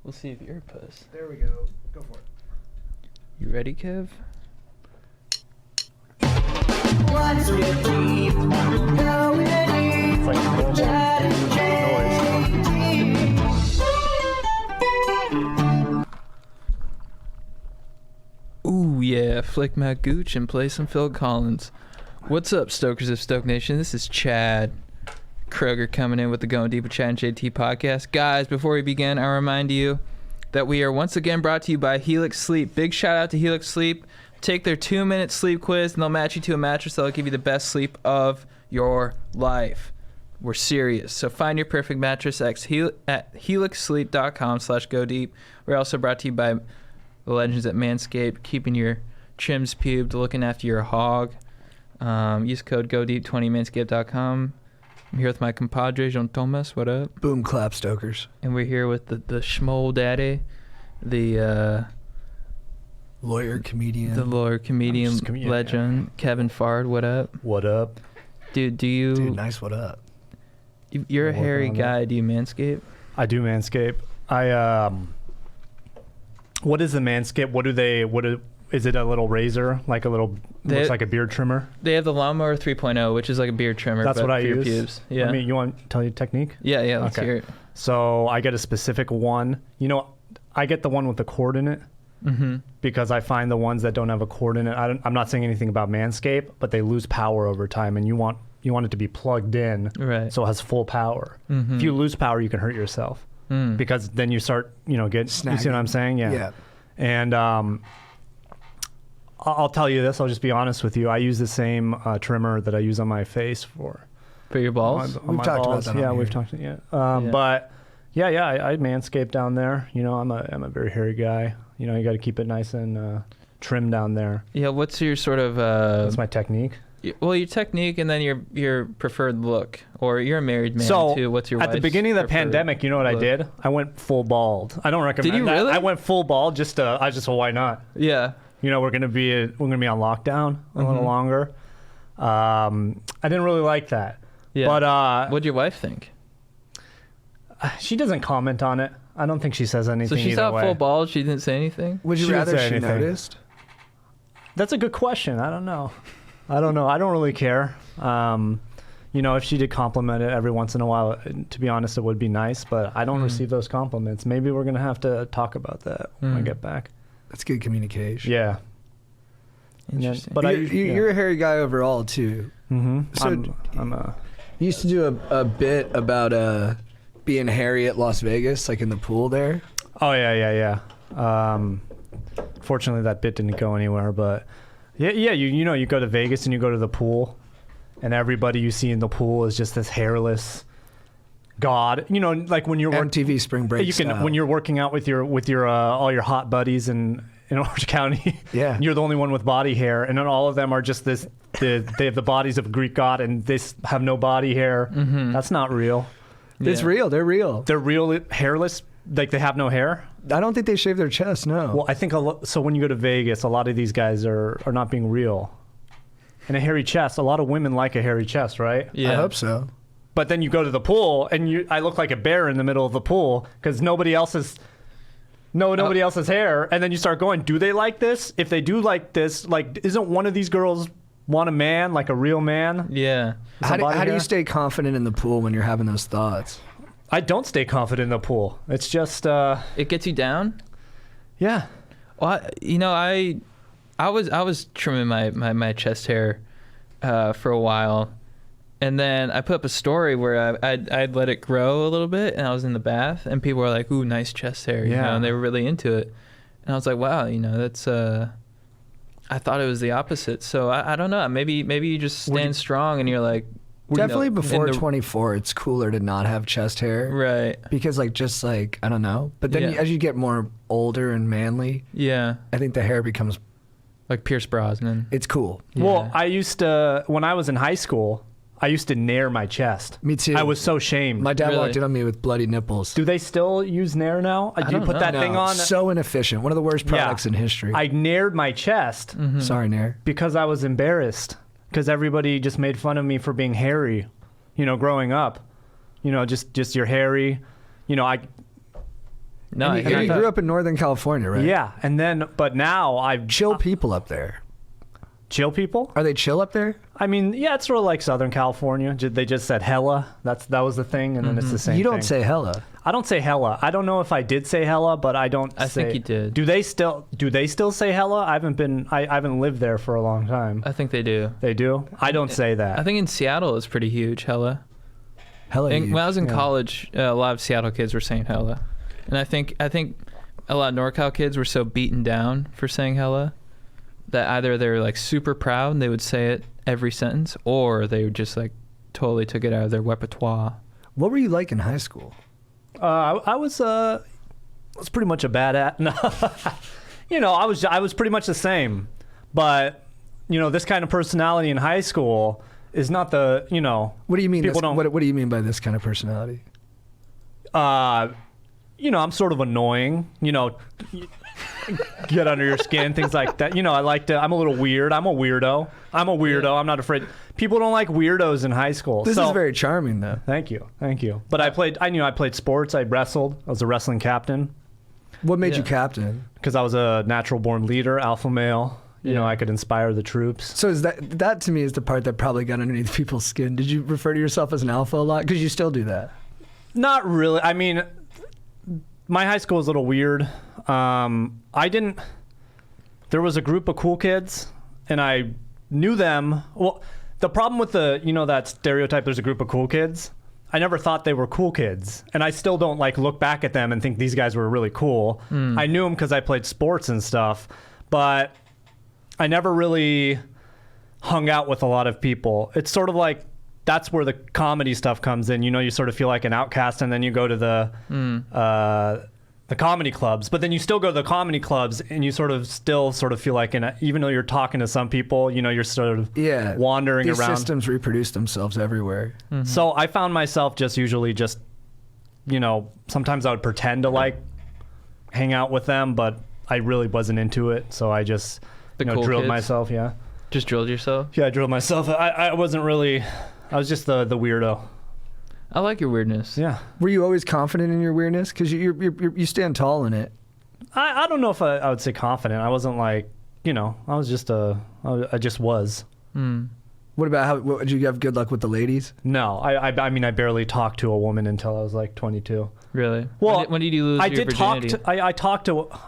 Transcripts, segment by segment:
We'll see if you're a puss. There we go. Go for it. You ready, Kev? What's with deep? Going deep. Ooh, yeah. Flick my gooch and play some Phil Collins. What's up, Stokers of Stoke Nation? This is Chad Kroger coming in with the Going Deep with Chad and JT podcast. Guys, before we begin, I remind you that we are once again brought to you by Helix Sleep. Big shout out to Helix Sleep. Take their 2-minute sleep quiz and they'll match you to a mattress that'll give you the best sleep of your life. We're serious. So find your perfect mattress at helixsleep.com/go deep. We're also brought to you by the legends at Manscaped, keeping your trims pubed, looking after your hog. Use code GODEEP20 manscaped.com. I'm here with my compadre, Jean Thomas. What up? Boom clap, Stokers. And we're here with the Shmole daddy, the lawyer, comedian. The lawyer, comedian, legend, Kevin Fard. What up? What up? Dude, do you... Dude, nice what up. You're a hairy guy. Do you manscape? I do manscape. What is the manscape? Is it a little razor, like a little, looks like a beard trimmer? They have the Lawnmower 3.0, which is like a beard trimmer. That's what I for your use. Pubes. Yeah. I mean, you want to tell you technique? Yeah, let's hear it. So I get a specific one. You know, I get the one with the cord in it because I find the ones that don't have a cord in it. I'm not saying anything about Manscaped, but they lose power over time, and you want it to be plugged in, right? So it has full power. If you lose power, you can hurt yourself because then you start, get snagging. You see what I'm saying? Yeah. And I'll tell you this. I'll just be honest with you. I use the same trimmer that I use on my face for your balls. We've talked about that. Yeah, we've talked. Yeah. But I manscape down there. I'm a very hairy guy. You got to keep it nice and trim down there. Yeah. What's your sort of? That's my technique. Well, your technique and then your preferred look, or you're a married man too. What's your at the beginning of the pandemic? You know what look? I did? I went full bald. I don't recommend Did you that. really? I went full bald just well, why not? Yeah. We're gonna be on lockdown a little longer. I didn't really like that. Yeah. But what'd your wife think? She doesn't comment on it. I don't think she says anything. So she saw full bald. She didn't say anything. Would you rather she noticed? That's a good question. I don't know. I don't really care. If she did compliment it every once in a while, to be honest, it would be nice. But I don't receive those compliments. Maybe we're gonna have to talk about that when I get back. That's good communication. Yeah. Interesting. But you're a hairy guy overall too. So I'm you used to do a bit about being hairy at Las Vegas, like in the pool there. Oh yeah. Fortunately, that bit didn't go anywhere. But yeah, you go to Vegas and you go to the pool, and everybody you see in the pool is just this hairless god. Like when you're MTV Spring Break. When you're working out with your all your hot buddies in Orange County. Yeah, you're the only one with body hair, and then all of them are just they have the bodies of a Greek god, and they have no body hair. That's not real. It's real. They're real. They're real hairless. Like they have no hair. I don't think they shave their chest. No. Well, I think so. When you go to Vegas, a lot of these guys are not being real. And a hairy chest. A lot of women like a hairy chest, right? Yeah. I hope so. But then you go to the pool, and I look like a bear in the middle of the pool because nobody else has hair. And then you start going, do they like this? If they do like this, like, isn't one of these girls want a man, like a real man? Yeah. How do you stay confident in the pool when you're having those thoughts? I don't stay confident in the pool. It's just it gets you down. Yeah. Well, I was trimming my chest hair for a while. And then I put up a story where I'd let it grow a little bit, and I was in the bath, and people were like, "Ooh, nice chest hair," and they were really into it. And I was like, "Wow, that's." I thought it was the opposite. So I don't know. Maybe you just stand strong, and you're like. Definitely before 24, it's cooler to not have chest hair, right? Because I don't know. But then as you get more older and manly, I think the hair becomes like Pierce Brosnan. It's cool. Yeah. Well, I used to when I was in high school. I used to nair my chest. Me too. I was so shamed. My dad walked in on me with bloody nipples. Do they still use nair now? Do you put that thing on? So inefficient. One of the worst products in history. I naired my chest. Sorry, nair. Because I was embarrassed. Because everybody just made fun of me for being hairy, growing up. Just you're hairy. No, I And hear And you. you grew up in Northern California, right? Yeah, and then but now I've Chill people up there. chill people. Are they chill up there? I mean, yeah, it's sort of like Southern California. They just said hella. That was the thing, and then it's the same. You don't thing. say hella. I don't say hella. I don't know if I did say hella, but I don't. I think you did. Do they still say hella? I haven't lived there for a long time. I think they do. They do. I don't say that. I think in Seattle it's pretty huge, hella. Hella. And when I was in Yeah. college, a lot of Seattle kids were saying hella. And I think a lot of NorCal kids were so beaten down for saying hella that either they were like super proud and they would say it every sentence, or they would just like totally took it out of their repertoire. What were you like in high school? I was pretty much a bad at. No, I was pretty much the same, but this kind of personality in high school is not the What do you mean? People This, don't- what do you mean by this kind of personality? I'm sort of annoying. Get under your skin, things like that. I'm a little weird. I'm a weirdo. I'm not afraid. People don't like weirdos in high school. This so, is very charming, though. Thank you. But I played sports. I wrestled. I was a wrestling captain What made Yeah. you captain? because I was a natural born leader, alpha male. Yeah. I could inspire the troops. So is that to me is the part that probably got underneath people's skin. Did you refer to yourself as an alpha a lot? Because you still do that. Not really. I mean, my high school was a little weird. There was a group of cool kids, and I knew them. Well, the problem with that stereotype, there's a group of cool kids. I never thought they were cool kids, and I still don't look back at them and think these guys were really cool. I knew them because I played sports and stuff, but I never really hung out with a lot of people. It's sort of like that's where the comedy stuff comes in. You sort of feel like an outcast, and then you go to the comedy clubs. But then you still go to the comedy clubs, and you still feel like, even though you're talking to some people, you're sort of wandering These around. systems reproduce themselves everywhere. So I found myself usually sometimes I would pretend to hang out with them, but I really wasn't into it. So I just The cool drilled kids? myself. Yeah. Just drilled yourself? Yeah, I drilled myself. I wasn't really. I was just the weirdo. I like your weirdness. Yeah. Were you always confident in your weirdness? Because you stand tall in it. I don't know if I would say confident. I wasn't I was just I just was. What about did you have good luck with the ladies? No, I mean I barely talked to a woman until I was 22. Really? Well, when did you lose I your did talk virginity?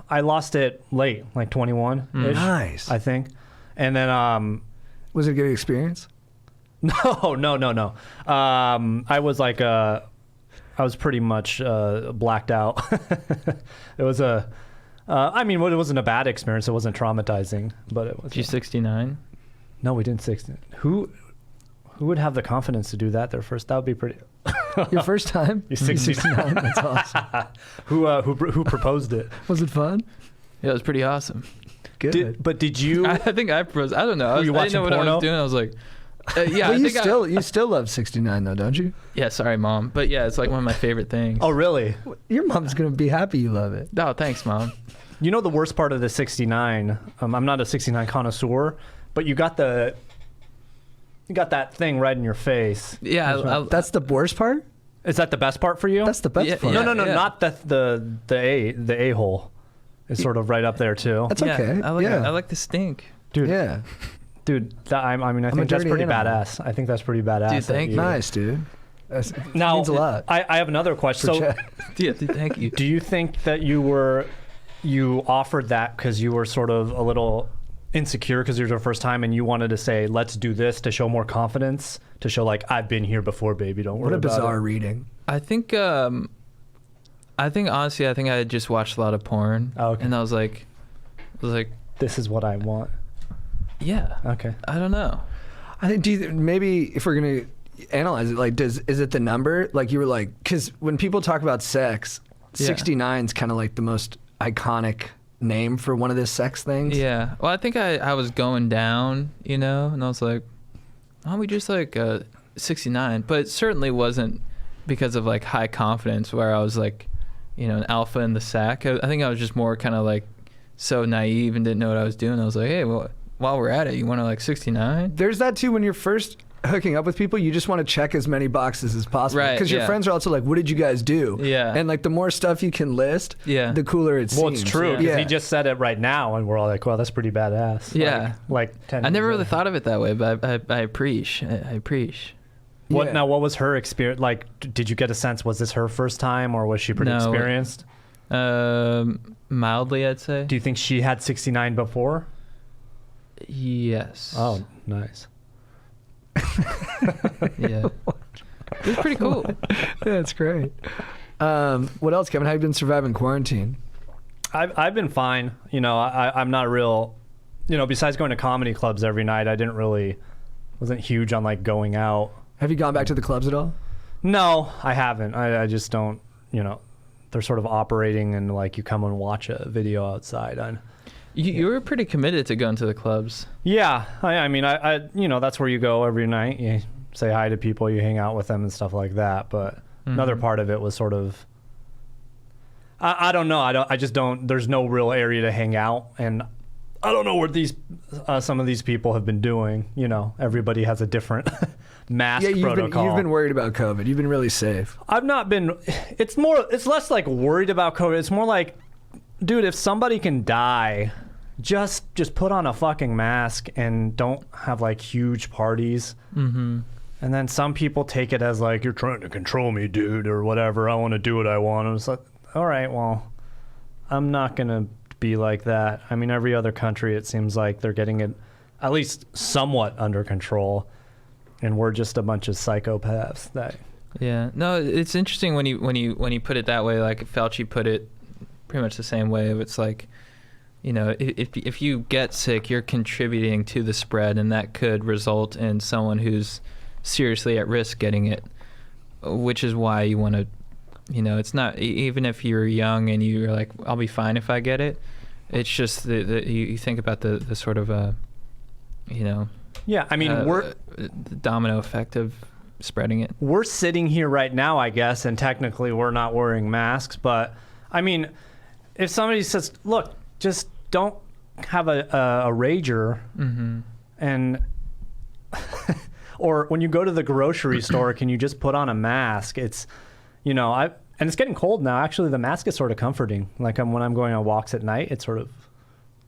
I lost it late, 21 ish. Nice. I think. And then Was it a good experience? No. I was I was pretty much blacked out. It was it wasn't a bad experience. It wasn't traumatizing, but it was. Did you 69? No, we didn't 16. Who would have the confidence to do that their first? That would be pretty. Your first time? You're 69. That's awesome. Who proposed it? Was it fun? Yeah, it was pretty awesome. Good. Did you? I think I proposed. I don't know. Were you I didn't know what watching I porno? was doing. I was like, yeah, Well, I think you still love 69 though, don't you? yeah, sorry, Mom. But yeah, it's one of my favorite things. Oh, really? Your mom's gonna be happy you love it. Oh, thanks, Mom. You know the worst part of the 69? I'm not a 69 connoisseur, but you got that thing right in your face. Yeah, That's the worst part. Is that the best part for you? That's the best Yeah, part. yeah. No, not the a-hole. Is sort of right up there too. That's yeah, okay. I like yeah. I like the stink. Dude, Yeah. dude, I I'm mean, I a think that's dirty pretty animal. badass. I think that's pretty badass. Dude, that thank you. Nice, dude. That Now, means a lot. I have another question. For So, Chad. Yeah, dude, thank you. do you think that you offered that because you were sort of a little insecure because it was your first time and you wanted to say, let's do this to show more confidence, to show I've been here before, baby, don't worry What a about bizarre it. reading. I think honestly, I think I had just watched a lot of porn, Oh, okay. and I was like, This is what I want. yeah. Okay. I don't know. I think maybe if we're gonna analyze it, is it the number? You were because when people talk about sex, Yeah. 69 is kind of the most iconic name for one of the sex things. Yeah. Well, I think I was going down, and I was like, why don't we just 69? But it certainly wasn't because of high confidence where I was an alpha in the sack. I think I was just more kind of so naive and didn't know what I was doing. I was like, hey, well, while we're at it, you want to 69? There's that too when you're first hooking up with people, you just want to check as many boxes as possible. Right, Because your yeah. friends are also like, what did you guys do? Yeah. And like the more stuff you can list, Yeah. the cooler it seems. Well, it's true because Yeah. he just said it right now, and we're all like, "Well, that's pretty badass." Yeah. Like 10 I never years really later. thought of it that way, but I appreciate. I appreciate. What Yeah. now? What was her experience? Like, did you get a sense? Was this her first time, or was she pretty No. experienced? Mildly, I'd say. Do you think she had 69 before? Yes. Oh, nice. Yeah. It was pretty cool. Yeah, it's great. What else, Kevin? How you been surviving quarantine? I've been fine. You know, I'm not real. You know, besides going to comedy clubs every night, I wasn't huge on like going out. Have you gone back to the clubs at all? No, I haven't. I just don't. You know, they're sort of operating and like you come and watch a video outside. You were pretty committed to going to the clubs. Yeah, I mean, I you know, that's where you go every night. You say hi to people, you hang out with them and stuff like that. But another part of it was sort of, I don't know. I just don't. There's no real area to hang out, and I don't know what some of these people have been doing. You know, everybody has a different mask Yeah, protocol. you've been worried about COVID. You've been really safe. I've not been. It's less like worried about COVID. It's more like, dude, if somebody can die, just put on a fucking mask and don't have like huge parties. Mm-hmm. And then some people take it as like, you're trying to control me, dude, or whatever. I want to do what I want. And it's like, all right, well, I'm not gonna be like that. I mean, every other country, it seems like they're getting it at least somewhat under control, and we're just a bunch of psychopaths that. Yeah. No, it's interesting when you put it that way. Like Fauci put it pretty much the same way. It's like, you know, if you get sick, you're contributing to the spread, and that could result in someone who's seriously at risk getting it, which is why you want to, you know, it's not, even if you're young and you're like, I'll be fine if I get it. It's just you think about the sort of, you know. Yeah, I mean, the domino effect of spreading it. We're sitting here right now, I guess, and technically we're not wearing masks. But I mean, if somebody says, "Look, just don't have a rager," and or when you go to the grocery store, can you just put on a mask? It's, you know, and it's getting cold now. Actually, the mask is sort of comforting. Like when I'm going on walks at night, it sort of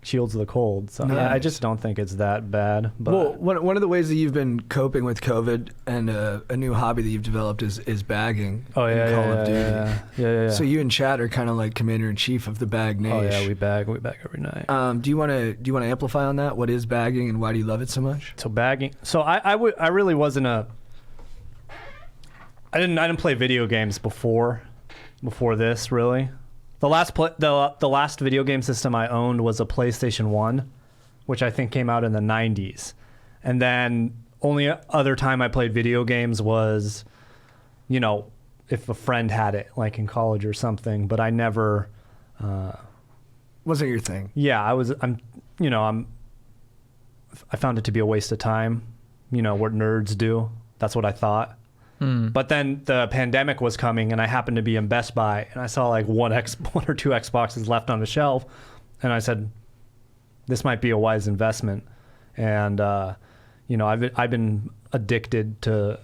shields the cold. So Nice. I just don't think it's that bad. But Well, one of the ways that you've been coping with COVID and a new hobby that you've developed is bagging in Call of Duty. Yeah. So you and Chad are kind of like commander in chief of the bag nation. Oh yeah, we bag every night. Do you want to amplify on that? What is bagging and why do you love it so much? So bagging. So I really wasn't I didn't play video games before this really. The last video game system I owned was a PlayStation 1, which I think came out in the 90s. And then only other time I played video games was, you know, if a friend had it, like in college or something, but I never Wasn't your thing? Yeah, I found it to be a waste of time, you know, what nerds do. That's what I thought. But then the pandemic was coming, and I happened to be in Best Buy, and I saw like one or two Xboxes left on the shelf, and I said, "This might be a wise investment." And you know, I've been addicted to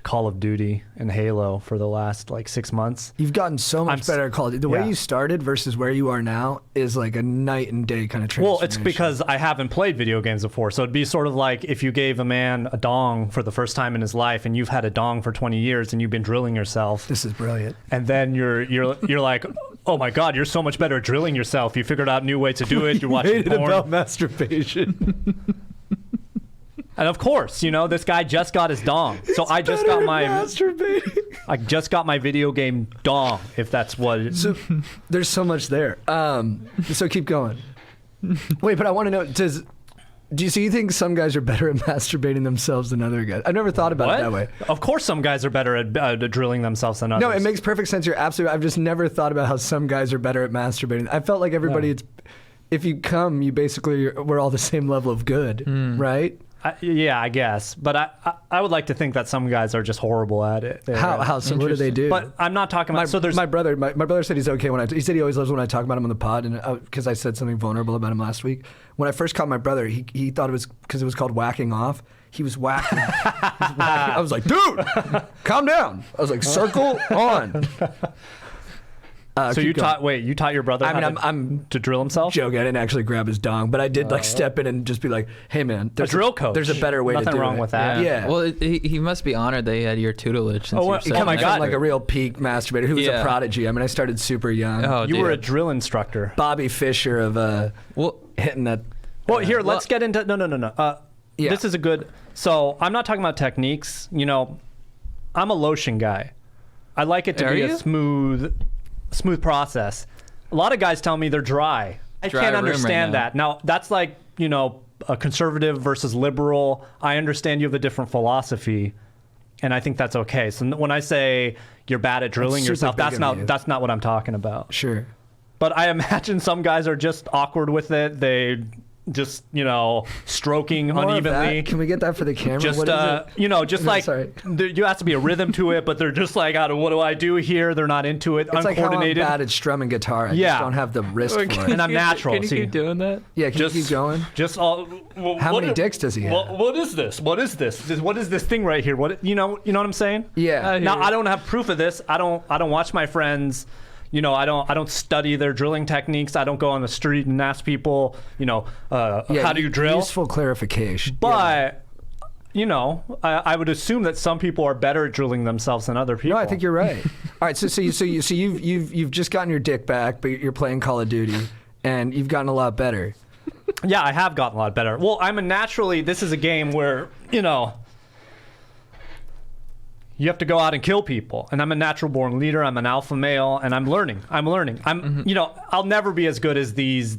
Call of Duty and Halo for the last like 6 months. You've gotten so much better at Call of Duty. The way Yeah. you started versus where you are now is like a night and day kind of transformation. Well, it's because I haven't played video games before. So it'd be sort of like if you gave a man a dong for the first time in his life, and you've had a dong for 20 years, and you've been drilling yourself. This is brilliant. And then you're like, oh my God, you're so much better at drilling yourself. You figured out new way to do it. You're watching Made it porn. about masturbation. And of course, you know, this guy just got his dong. So I just got my video game dong, if that's what it is. So there's so much there. So keep going. Wait, but I want to know, do you think some guys are better at masturbating themselves than other guys? I've never thought about it that way. Of course some guys are better at drilling themselves than others. No, it makes perfect sense. You're absolutely. I've just never thought about how some guys are better at masturbating. I felt like everybody. Yeah. If you come, we're all the same level of good, right? Yeah, I guess. But I would like to think that some guys are just horrible at it. How? So what do they do? But I'm not talking about. So there's my brother. My brother said he's okay he said he always loves when I talk about him on the pod, and because I said something vulnerable about him last week. When I first caught my brother, he thought it was because it was called whacking off. He was whacking. I was like, dude, calm down. I was like, circle on. So you taught your brother I'm to drill himself? Joking. I didn't actually grab his dong, but I did step in and just be like, hey man, there's a drill coach. There's a better way to do it. Nothing wrong with that. Yeah. Well, he must be honored that he had your tutelage. Since Oh my God. Like a real peak masturbator who was a prodigy. I mean, I started super young. Oh, you were a drill instructor. Bobby Fischer of hitting that. Well, here, let's get into no. Yeah. This is a good. So I'm not talking about techniques. I'm a lotion guy. I like it to be a smooth process. A lot of guys tell me they're dry. I can't understand that. Now, that's like, a conservative versus liberal. I understand you have a different philosophy, and I think that's okay. So when I say you're bad at drilling yourself, that's not what I'm talking about. Sure. But I imagine some guys are just awkward with it. They just stroking More unevenly. Can we get that for the camera? Just what is it? just No, like sorry. you have to be a rhythm to it, but they're just like, what do I do here? They're not into it. It's like how I'm uncoordinated. bad at strumming guitar. I just don't have the wrist for it. And I'm natural. Can you keep doing that? Yeah, can you keep going? Just How many dicks does he have? What is this? What is this? What is this thing right here? What you know what I'm saying? Yeah. Now I don't have proof of this. I don't watch my friends. I don't study their drilling techniques. I don't go on the street and ask people, how do you drill? Useful clarification. But I would assume that some people are better at drilling themselves than other people. No, I think you're right. All right, so you've just gotten your dick back, but you're playing Call of Duty, and you've gotten a lot better. Yeah, I have gotten a lot better. Well, this is a game where, you have to go out and kill people. And I'm a natural born leader. I'm an alpha male, and I'm learning. I'll never be as good as these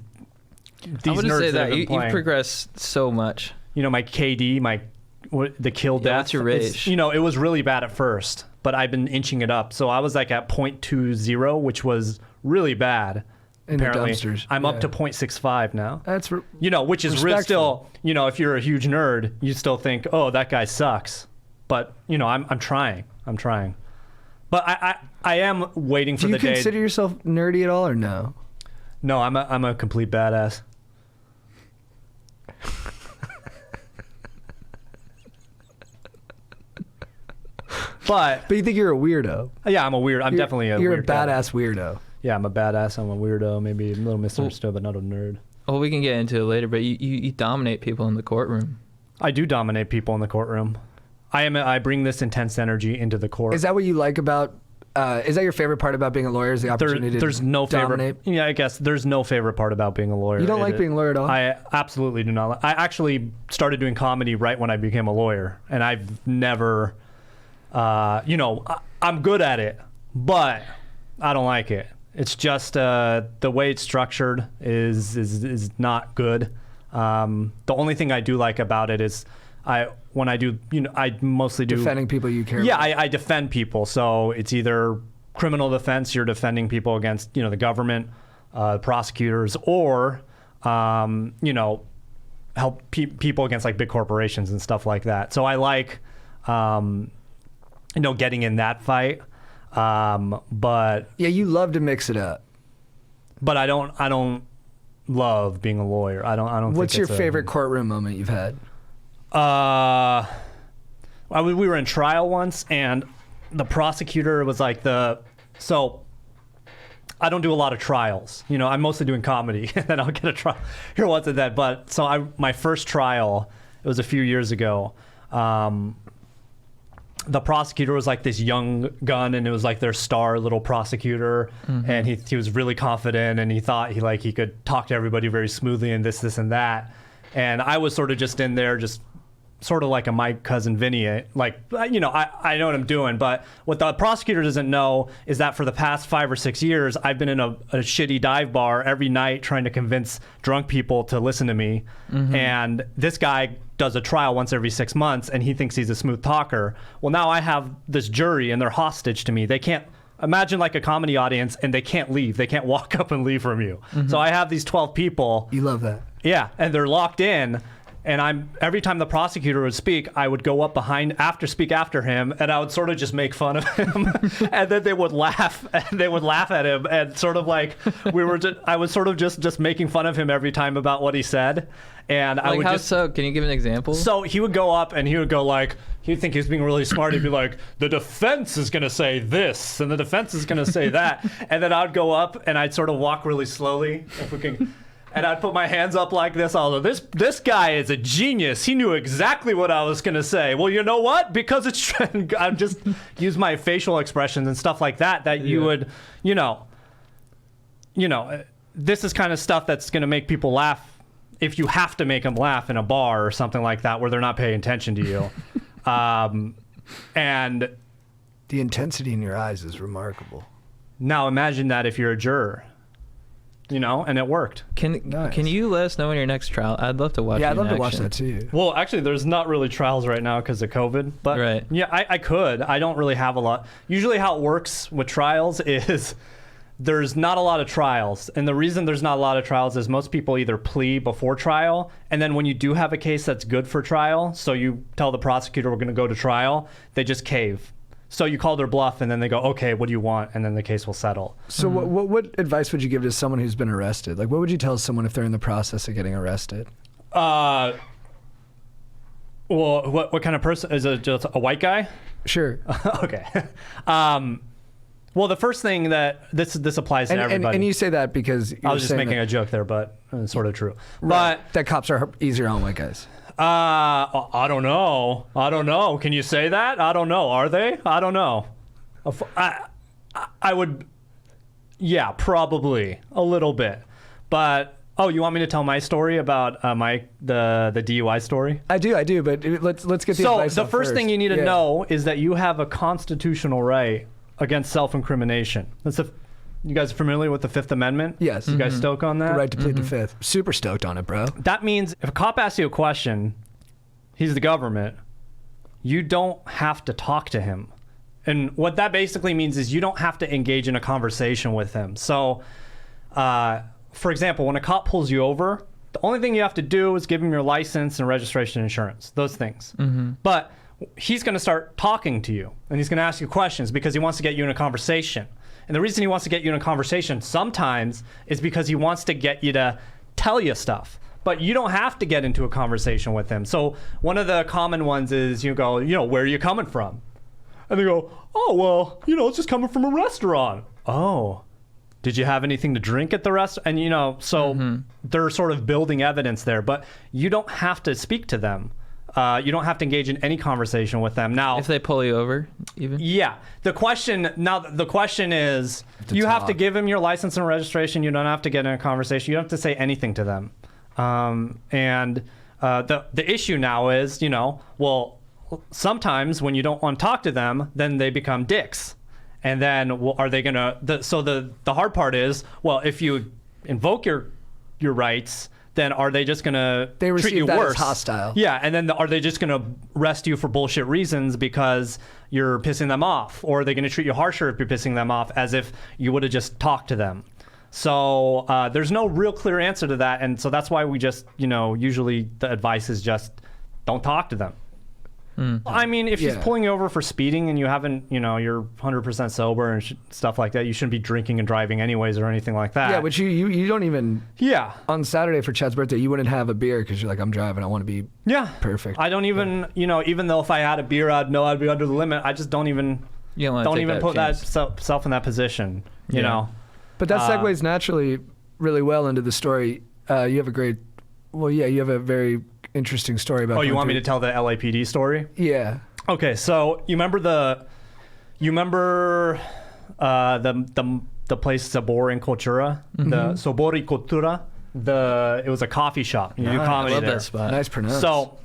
I would nerds say that have been you've playing. progressed so much. My KD, the kill death. What's your rage? It was really bad at first, but I've been inching it up. So I was like at 0.20, which was really bad. In the Apparently, dumpsters. I'm up to 0.65 now. That's which is still, if you're a huge nerd, you still think, oh, that guy sucks. But I'm trying. But I am waiting for the day. Do you consider yourself nerdy at all, or no? No, I'm a complete badass. But you think you're a weirdo? Yeah, I'm a weird. I'm definitely a You're weird a badass weirdo. Yeah, I'm a badass. I'm a weirdo. Maybe a little misunderstood, but not a nerd. Well, we can get into it later, but you dominate people in the courtroom. I do dominate people in the courtroom. I bring this intense energy into the court. Is that what you like about? Is that your favorite part about being a lawyer? Is the opportunity there's to no dominate? favorite. Yeah, I guess there's no favorite part about being a lawyer. You don't like being a lawyer at all? I absolutely do not. I actually started doing comedy right when I became a lawyer, and I've never, I'm good at it, but I don't like it. It's just the way it's structured is not good. The only thing I do like about it is I mostly do defending people you care yeah, about. I defend people. So it's either criminal defense, you're defending people against, the government, prosecutors, or, help people against like big corporations and stuff like that. So I like, getting in that fight. But yeah, you love to mix it up. But I don't love being a lawyer. I don't. What's your favorite courtroom moment you've had? We were in trial once, and the prosecutor was like so I don't do a lot of trials. I'm mostly doing comedy, and then I'll get a trial here once and that. But so my first trial, it was a few years ago. The prosecutor was like this young gun, and it was like their star little prosecutor, and he was really confident, and he thought he could talk to everybody very smoothly and this and that. And I was sort of just in there, just sort of like a my cousin Vinny, I know what I'm doing. But what the prosecutor doesn't know is that for the past 5 or 6 years, I've been in a shitty dive bar every night trying to convince drunk people to listen to me. And this guy does a trial once every 6 months, and he thinks he's a smooth talker. Well, now I have this jury, and they're hostage to me. They can't imagine like a comedy audience, and they can't leave. They can't walk up and leave from you. So I have these 12 people. You love that. Yeah, and they're locked in. And every time the prosecutor would speak, I would go up speak after him, and I would sort of just make fun of him, and then they would laugh. And they would laugh at him, and sort of like I was sort of just making fun of him every time about what he said. And I would so? Can you give an example? So he would go up and he would go like, he'd think he was being really smart. He'd be like, the defense is going to say this and the defense is going to say that. And then I'd go up and I'd sort of walk really slowly, if we can, and I'd put my hands up like this. Although this guy is a genius. He knew exactly what I was going to say. Well, you know what? Because it's I'd just use my facial expressions and stuff like that you would, this is kind of stuff that's going to make people laugh. If you have to make them laugh in a bar or something like that where they're not paying attention to you. And the intensity in your eyes is remarkable. Now imagine that if you're a juror, and it worked. Can you let us know when your next trial? I'd love to watch it. Yeah, I'd love to watch that too. Well, actually, there's not really trials right now because of COVID. But right. Yeah, I could. I don't really have a lot. Usually how it works with trials is there's not a lot of trials. And the reason there's not a lot of trials is most people either plea before trial, and then when you do have a case that's good for trial, so you tell the prosecutor we're going to go to trial, they just cave. So you call their bluff, and then they go, okay, what do you want? And then the case will settle. So what advice would you give to someone who's been arrested? Like, what would you tell someone if they're in the process of getting arrested? Well, what kind of person? Is it just a white guy? Sure. Okay. Well, the first thing that this applies to everybody. And you say that because I was just making a joke there, but it's sort of true. Right. But that cops are easier on white guys. I don't know. Can you say that? I don't know. Are they? I don't know. I would. Yeah, probably a little bit. But you want me to tell my story about the DUI story? I do. But let's get the advice. So the first thing you need to know is that you have a constitutional right against self-incrimination. You guys are familiar with the Fifth Amendment? Yes. You guys stoked on that? The right to plead the Fifth. Super stoked on it, bro. That means if a cop asks you a question, he's the government, you don't have to talk to him. And what that basically means is you don't have to engage in a conversation with him. So, for example, when a cop pulls you over, the only thing you have to do is give him your license and registration insurance, those things. Mm-hmm. But he's going to start talking to you, and he's going to ask you questions because he wants to get you in a conversation. And the reason he wants to get you in a conversation sometimes is because he wants to get you to tell you stuff. But you don't have to get into a conversation with him. So one of the common ones is you go, where are you coming from? And they go, oh, well, it's just coming from a restaurant. Oh, did you have anything to drink at the restaurant? And, so they're sort of building evidence there. But you don't have to speak to them. You don't have to engage in any conversation with them. Now, if they pull you over, even? Yeah. The question is, you have to give them your license and registration. You don't have to get in a conversation. You don't have to say anything to them. And the issue now is, well, sometimes when you don't want to talk to them, then they become dicks. And then are they going to... So the hard part is, well, if you invoke your rights... then are they just going to treat you worse? As hostile. Yeah, and then are they just going to arrest you for bullshit reasons because you're pissing them off? Or are they going to treat you harsher if you're pissing them off as if you would have just talked to them? So there's no real clear answer to that, and so that's why we just, usually the advice is just don't talk to them. I mean, if she's pulling you over for speeding and you haven't, you're 100% sober and stuff like that, you shouldn't be drinking and driving anyways or anything like that. Yeah, which you don't even... Yeah. On Saturday for Chad's birthday, you wouldn't have a beer because you're like, I'm driving, I want to be perfect. I don't even, even though if I had a beer, I'd know I'd be under the limit. I just don't even put self in that position, you know. But that segues naturally really well into the story. You have a very interesting story about... Oh, you want me to tell the LAPD story? Yeah. Okay, so you remember the place Sabor in Cultura? The Sabor y Cultura? It was a coffee shop. You do comedy I love there. that spot. Nice pronounce. So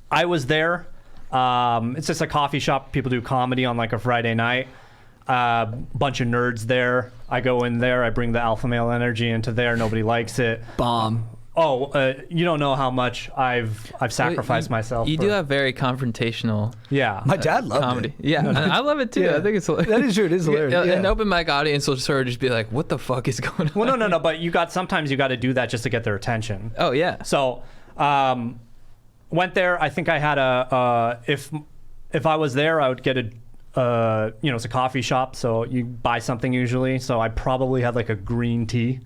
I was there. It's just a coffee shop. People do comedy on like a Friday night. Bunch of nerds there. I go in there. I bring the alpha male energy into there. Nobody likes it. Bomb. Oh, you don't know how much I've sacrificed myself. You do have very confrontational. Yeah. My dad loved comedy. it. Yeah, I love it too. Yeah. I think it's hilarious. That is true. It is hilarious. Yeah. An open mic audience will sort of just be like, "What the fuck is going on?" Well, no. But sometimes you got to do that just to get their attention. Oh yeah. So Went there. I think I had if I was there, I would get it's a coffee shop, so you buy something usually. So I probably had like a green tea.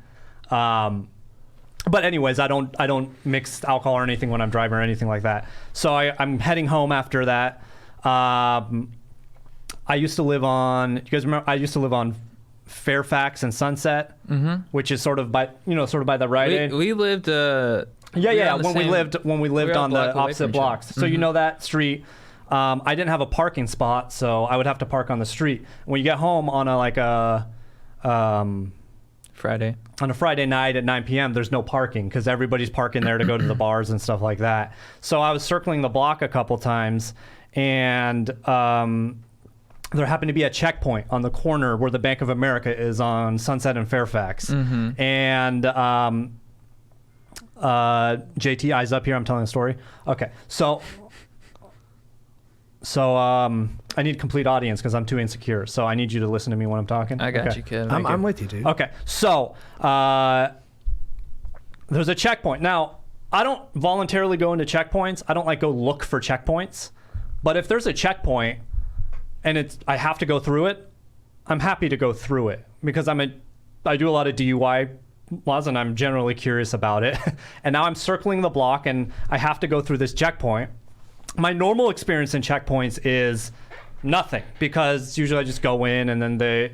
But anyways, I don't mix alcohol or anything when I'm driving or anything like that. So I'm heading home after that. I used to live on. You guys remember? I used to live on Fairfax and Sunset, which is sort of by the Rite Aid. We lived. When we lived on the opposite blocks. So you know that street. I didn't have a parking spot, so I would have to park on the street. When you get home on Friday. On a Friday night at 9 p.m., there's no parking because everybody's parking there to go to the bars and stuff like that. So I was circling the block a couple times, and there happened to be a checkpoint on the corner where the Bank of America is on Sunset and Fairfax. And JT, eyes up here. I'm telling a story. Okay, so I need complete audience because I'm too insecure. So I need you to listen to me when I'm talking. I got okay. you, kid. I'm with you, dude. Okay, so there's a checkpoint. Now, I don't voluntarily go into checkpoints. I don't go look for checkpoints. But if there's a checkpoint and I have to go through it, I'm happy to go through it because I do a lot of DUI laws and I'm generally curious about it. And now I'm circling the block and I have to go through this checkpoint. My normal experience in checkpoints is nothing because usually I just go in and then they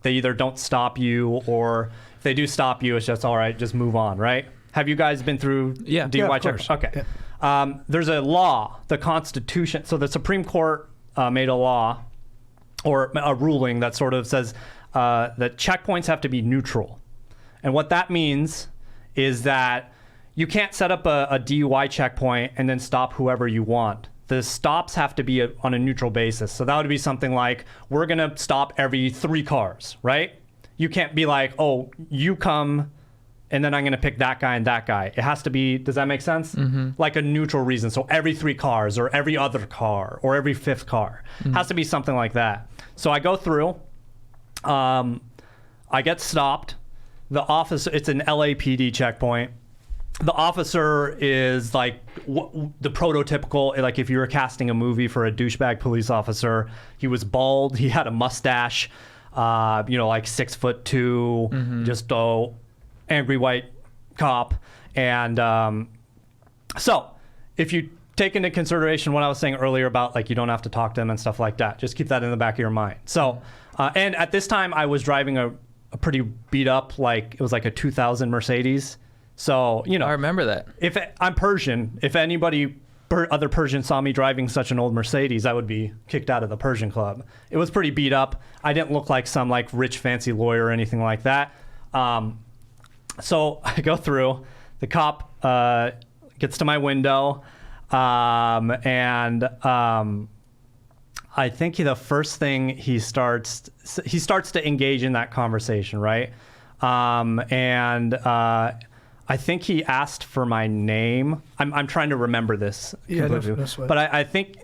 either don't stop you or if they do stop you, it's just all right, just move on, right? Have you guys been through DUI checks? Okay. Yeah. There's a law, the Constitution. So the Supreme Court made a law or a ruling that sort of says that checkpoints have to be neutral. And what that means is that you can't set up a DUI checkpoint and then stop whoever you want. The stops have to be on a neutral basis. So that would be something like, we're going to stop every 3 cars, right? You can't be like, oh, you come and then I'm going to pick that guy and that guy. It has to be, does that make sense? Like a neutral reason. So every 3 cars or every other car or every 5th car. Has to be something like that. So I go through, I get stopped. The officer, it's an LAPD checkpoint. The officer is like the prototypical, like if you were casting a movie for a douchebag police officer, he was bald, he had a mustache, like 6'2", just angry white cop. And so if you take into consideration what I was saying earlier about like you don't have to talk to them and stuff like that, just keep that in the back of your mind. So, and at this time I was driving a pretty beat up, like it was like a 2000 Mercedes. So, I remember that. If I'm Persian, if anybody other Persian saw me driving such an old Mercedes, I would be kicked out of the Persian club. It was pretty beat up. I didn't look like some like rich fancy lawyer or anything like that. So I go through. The cop gets to my window, and I think the first thing he starts to engage in that conversation, right? I think he asked for my name. I'm trying to remember this completely. But I think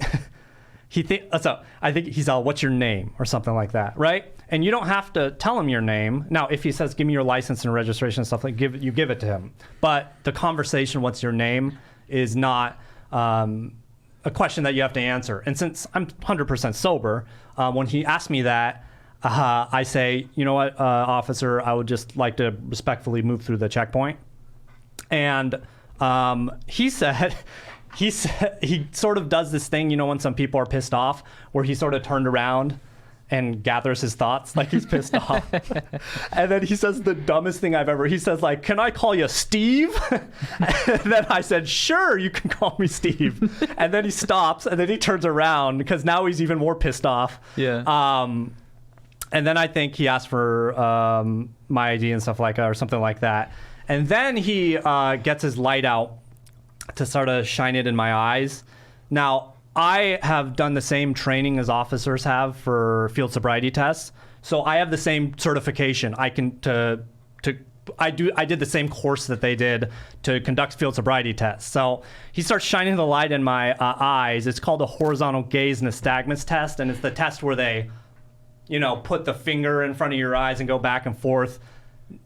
I think he's all, what's your name or something like that, right? And you don't have to tell him your name. Now, if he says, give me your license and registration and stuff, like you give it to him. But the conversation, what's your name, is not a question that you have to answer. And since I'm 100% sober, when he asked me that, I say, you know what, officer, I would just like to respectfully move through the checkpoint. And he said, he sort of does this thing, when some people are pissed off, where he sort of turned around and gathers his thoughts like he's pissed off. And then he says the dumbest thing I've ever, he says like, can I call you Steve? And then I said, sure, you can call me Steve. And then he stops and then he turns around because now he's even more pissed off. Yeah. And then I think he asked for my ID and stuff like that or something like that. And then he gets his light out to sort of shine it in my eyes. Now, I have done the same training as officers have for field sobriety tests. So I have the same certification. I did the same course that they did to conduct field sobriety tests. So he starts shining the light in my eyes. It's called a horizontal gaze nystagmus test. And it's the test where they, put the finger in front of your eyes and go back and forth.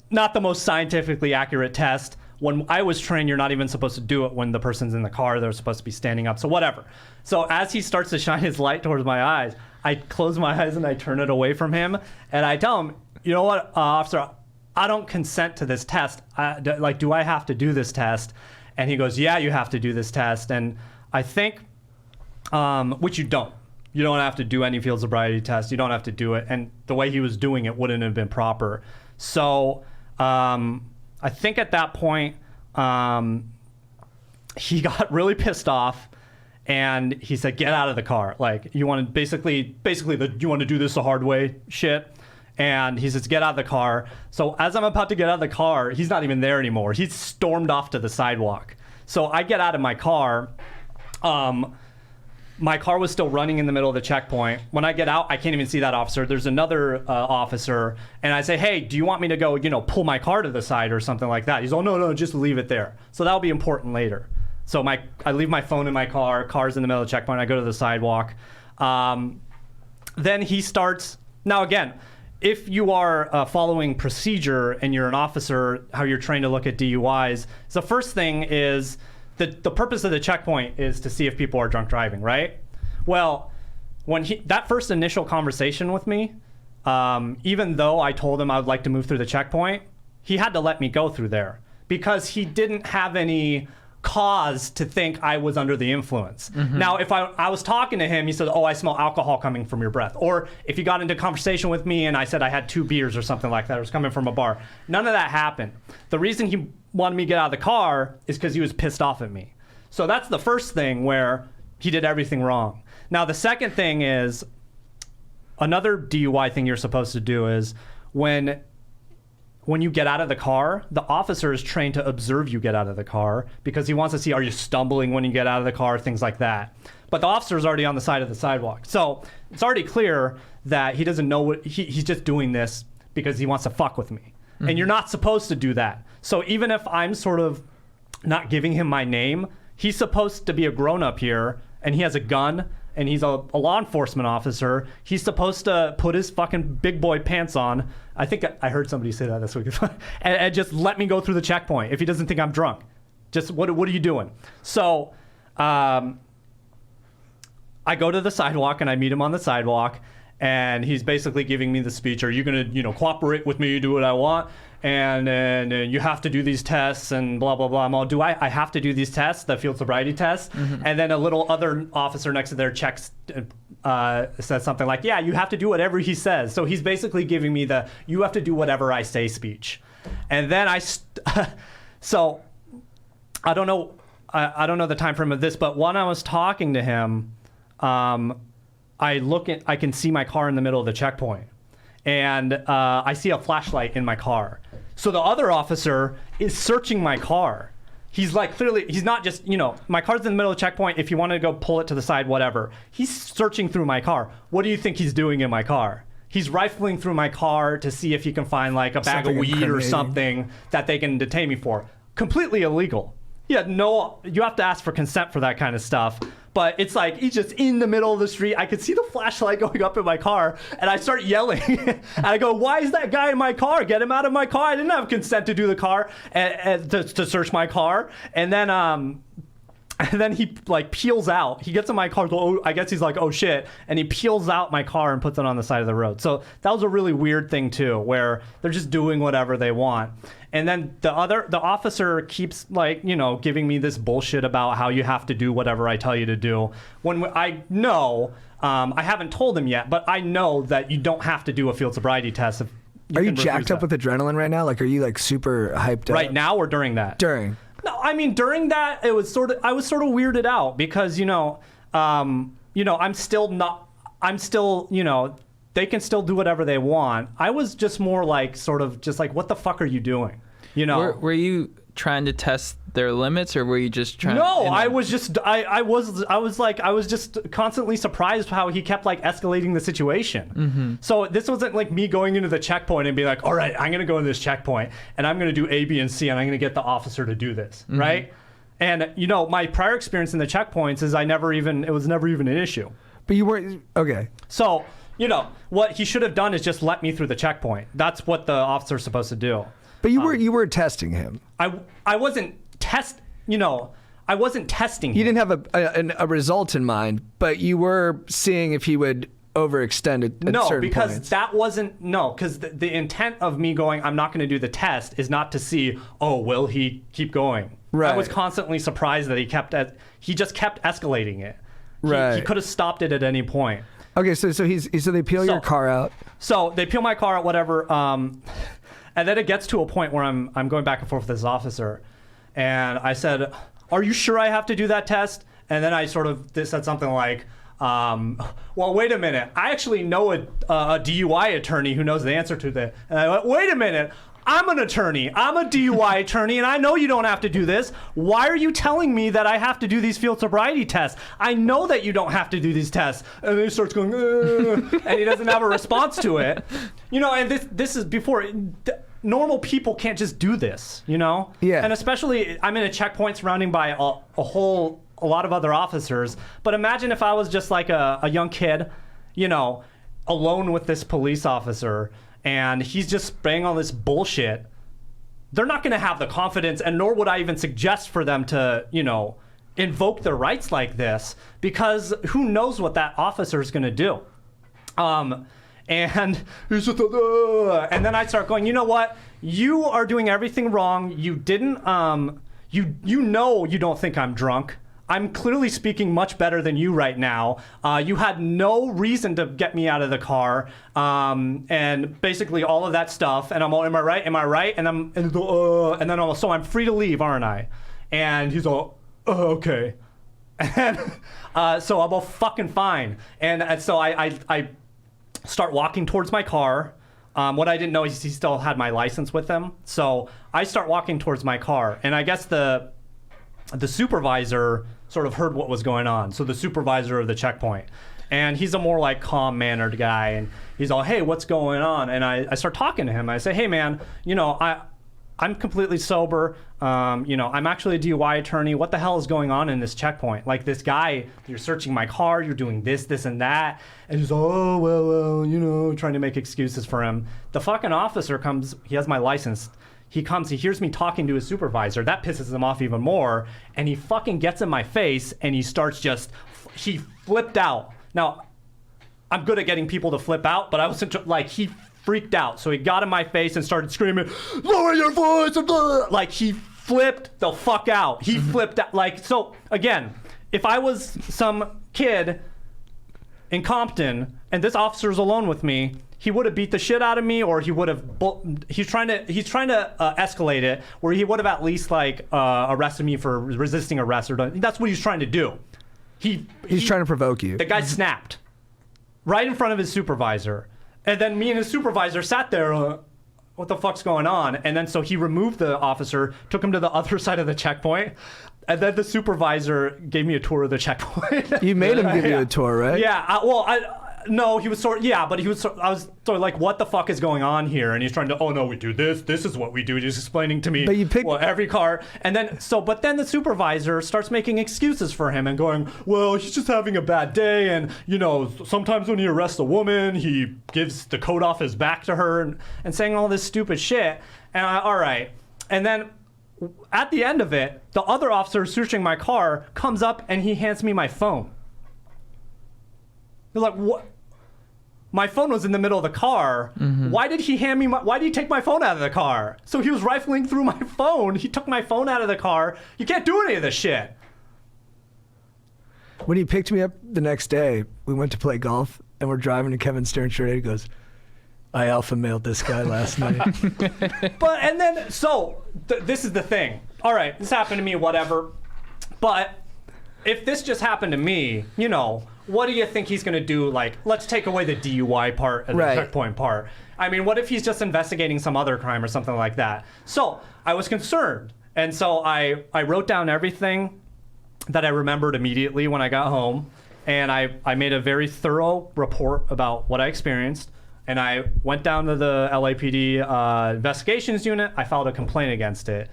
Not the most scientifically accurate test. when I was trained, you're not even supposed to do it when the person's in the car. They're supposed to be standing up. So whatever. So as he starts to shine his light towards my eyes, I close my eyes and I turn it away from him. And I tell him, you know what, officer, I don't consent to this test. Do I have to do this test? And he goes, yeah, you have to do this test. And I think, which you don't. You don't have to do any field sobriety test. You don't have to do it. And the way he was doing it wouldn't have been proper. So I think at that point, he got really pissed off. And he said, get out of the car. Like, you want to basically you want to do this the hard way shit. And he says, get out of the car. So as I'm about to get out of the car, he's not even there anymore. He's stormed off to the sidewalk. So I get out of my car. My car was still running in the middle of the checkpoint. When I get out, I can't even see that officer. There's another officer. And I say, hey, do you want me to go, pull my car to the side or something like that? He's, oh, no, just leave it there. So that'll be important later. So I leave my phone in my car. Car's in the middle of the checkpoint. I go to the sidewalk. Then he starts. Now, again, if you are following procedure and you're an officer, how you're trained to look at DUIs, the first thing is the purpose of the checkpoint is to see if people are drunk driving, right? Well, when that first initial conversation with me, even though I told him I would like to move through the checkpoint, he had to let me go through there because he didn't have any cause to think I was under the influence. Mm-hmm. Now, if I was talking to him, he said, oh, I smell alcohol coming from your breath. Or if he got into conversation with me and I said I had 2 beers or something like that, it was coming from a bar. None of that happened. The reason he wanted me to get out of the car is because he was pissed off at me. So that's the first thing where he did everything wrong. Now, the second thing is, another DUI thing you're supposed to do is when you get out of the car, the officer is trained to observe you get out of the car because he wants to see, are you stumbling when you get out of the car, things like that. But the officer is already on the side of the sidewalk. So it's already clear that he doesn't know what, he's just doing this because he wants to fuck with me. Mm-hmm. And you're not supposed to do that. So even if I'm sort of not giving him my name, he's supposed to be a grown-up here and he has a gun and he's a law enforcement officer. He's supposed to put his fucking big boy pants on. I think I heard somebody say that this week. and just let me go through the checkpoint if he doesn't think I'm drunk. Just what are you doing? So I go to the sidewalk and I meet him on the sidewalk and he's basically giving me the speech. Are you going to cooperate with me, do what I want? And you have to do these tests and blah, blah, blah. I'm all, I have to do these tests, the field sobriety test? Mm-hmm. And then a little other officer next to their checks says something like, yeah, you have to do whatever he says. So he's basically giving me the, you have to do whatever I say speech. And then so I don't know the time frame of this, but when I was talking to him, I can see my car in the middle of the checkpoint. And I see a flashlight in my car. So the other officer is searching my car. He's like, clearly, he's not just, my car's in the middle of the checkpoint. If you want to go pull it to the side, whatever. He's searching through my car. What do you think he's doing in my car? He's rifling through my car to see if he can find like a bag of weed or something that they can detain me for. Completely illegal. You have to ask for consent for that kind of stuff. But it's like, he's just in the middle of the street. I could see the flashlight going up in my car, and I start yelling. And I go, why is that guy in my car? Get him out of my car. I didn't have consent to do the car, and to search my car. And then he like peels out. He gets in my car, I guess he's like, oh shit. And he peels out my car and puts it on the side of the road. So that was a really weird thing too, where they're just doing whatever they want. And then the officer keeps like, giving me this bullshit about how you have to do whatever I tell you to do. When I know, I haven't told him yet, but I know that you don't have to do a field sobriety test. Are you jacked up with adrenaline right now? Like, are you like super hyped up? Right now or during that? During. No, I mean during that I was sort of weirded out because I'm still they can still do whatever they want. I was just more like sort of just like, what the fuck are you doing? Were you trying to test their limits, or were you just trying? No, I was just I was just constantly surprised how he kept like escalating the situation. Mm-hmm. So this wasn't like me going into the checkpoint and being like, all right, I'm gonna go in this checkpoint and I'm gonna do A, B, and C, and I'm gonna get the officer to do this, mm-hmm. right? And my prior experience in the checkpoints is it was never even an issue. But you weren't okay. So what he should have done is just let me through the checkpoint. That's what the officer's supposed to do. But you were testing him. I wasn't I wasn't testing him. You didn't have a result in mind, but you were seeing if he would overextend at certain because points. that wasn't because the intent of me going, I'm not going to do the test, is not to see, will he keep going. Right. I was constantly surprised that he just kept escalating it. Right. He could have stopped it at any point. Okay, so they peel your car out. So they peel my car out, whatever, and then it gets to a point where I'm going back and forth with this officer, and I said, "Are you sure I have to do that test?" And then I sort of said something like, well, wait a minute. I actually know a DUI attorney who knows the answer to that. And I went, wait a minute. I'm an attorney. I'm a DUI attorney, and I know you don't have to do this. Why are you telling me that I have to do these field sobriety tests? I know that you don't have to do these tests. And then he starts going, and he doesn't have a response to it. And this is before... Normal people can't just do this, Yeah. And especially, I'm in a checkpoint surrounding by a lot of other officers. But imagine if I was just like a young kid, alone with this police officer, and he's just spraying all this bullshit. They're not going to have the confidence, and nor would I even suggest for them to, invoke their rights like this, because who knows what that officer is going to do. And he's just, and then I start going, you know what? You are doing everything wrong. You didn't, you don't think I'm drunk. I'm clearly speaking much better than you right now. You had no reason to get me out of the car, and basically all of that stuff. And I'm all, am I right? Am I right? And then so I'm free to leave, aren't I? And he's all, okay. And so I'm all fucking fine. And so I start walking towards my car. What I didn't know is he still had my license with him. So I start walking towards my car, and I guess the supervisor sort of heard what was going on. So the supervisor of the checkpoint, and he's a more like calm-mannered guy, and he's all, hey, what's going on? And I start talking to him. I say, hey, man, I'm completely sober. I'm actually a DUI attorney. What the hell is going on in this checkpoint? Like, this guy, you're searching my car, you're doing this, and that. And he's, well, trying to make excuses for him. The fucking officer comes, he has my license. He comes, he hears me talking to his supervisor. That pisses him off even more. And he fucking gets in my face, and he starts he flipped out. Now, I'm good at getting people to flip out, but I wasn't, he freaked out. So he got in my face and started screaming, lower your voice, like he flipped the fuck out. He flipped out. So again, if I was some kid in Compton and this officer's alone with me, he would have beat the shit out of me, or he would have he's trying to escalate it, where he would have at least arrested me for resisting arrest, or that's what he's trying to do. He's trying to provoke you. The guy snapped right in front of his supervisor. And then me and his supervisor sat there, what the fuck's going on? And then so he removed the officer, took him to the other side of the checkpoint, and then the supervisor gave me a tour of the checkpoint. You made him give you a tour, right? Yeah, no, he was but he was I was sort of like, what the fuck is going on here? And he's trying to, oh no, we do this is what we do. He's explaining to me, but you picked every car. And then, but then the supervisor starts making excuses for him and going, well, he's just having a bad day. And, sometimes when he arrests a woman, he gives the coat off his back to her and saying all this stupid shit. And all right. And then at the end of it, the other officer searching my car comes up and he hands me my phone. He's like, what? My phone was in the middle of the car. Mm-hmm. Why did he why did he take my phone out of the car? So he was rifling through my phone. He took my phone out of the car. You can't do any of this shit. When he picked me up the next day, we went to play golf, and we're driving to Kevin Stern's He goes, I alpha mailed this guy last night. This is the thing. All right, this happened to me, whatever. But if this just happened to me, what do you think he's going to do? Let's take away the DUI part and the checkpoint part. I mean, what if he's just investigating some other crime or something like that? So I was concerned. And so I wrote down everything that I remembered immediately when I got home. And I made a very thorough report about what I experienced. And I went down to the LAPD investigations unit. I filed a complaint against him.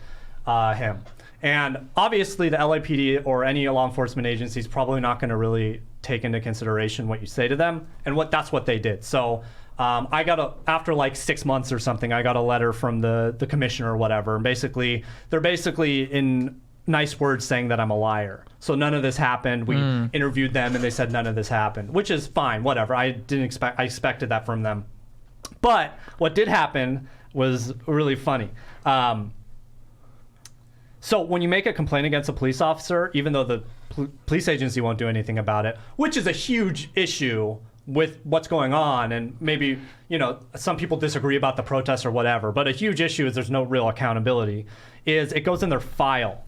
And obviously the LAPD or any law enforcement agency is probably not going to really take into consideration what you say to them, and that's what they did. So I got after like 6 months or something, I got a letter from the commissioner or whatever, and they're basically in nice words saying that I'm a liar. So none of this happened. We interviewed them and they said none of this happened, which is fine, whatever. I expected that from them. But what did happen was really funny. So when you make a complaint against a police officer, even though the police agency won't do anything about it, which is a huge issue with what's going on, and maybe, some people disagree about the protests or whatever, but a huge issue is there's no real accountability, is it goes in their file.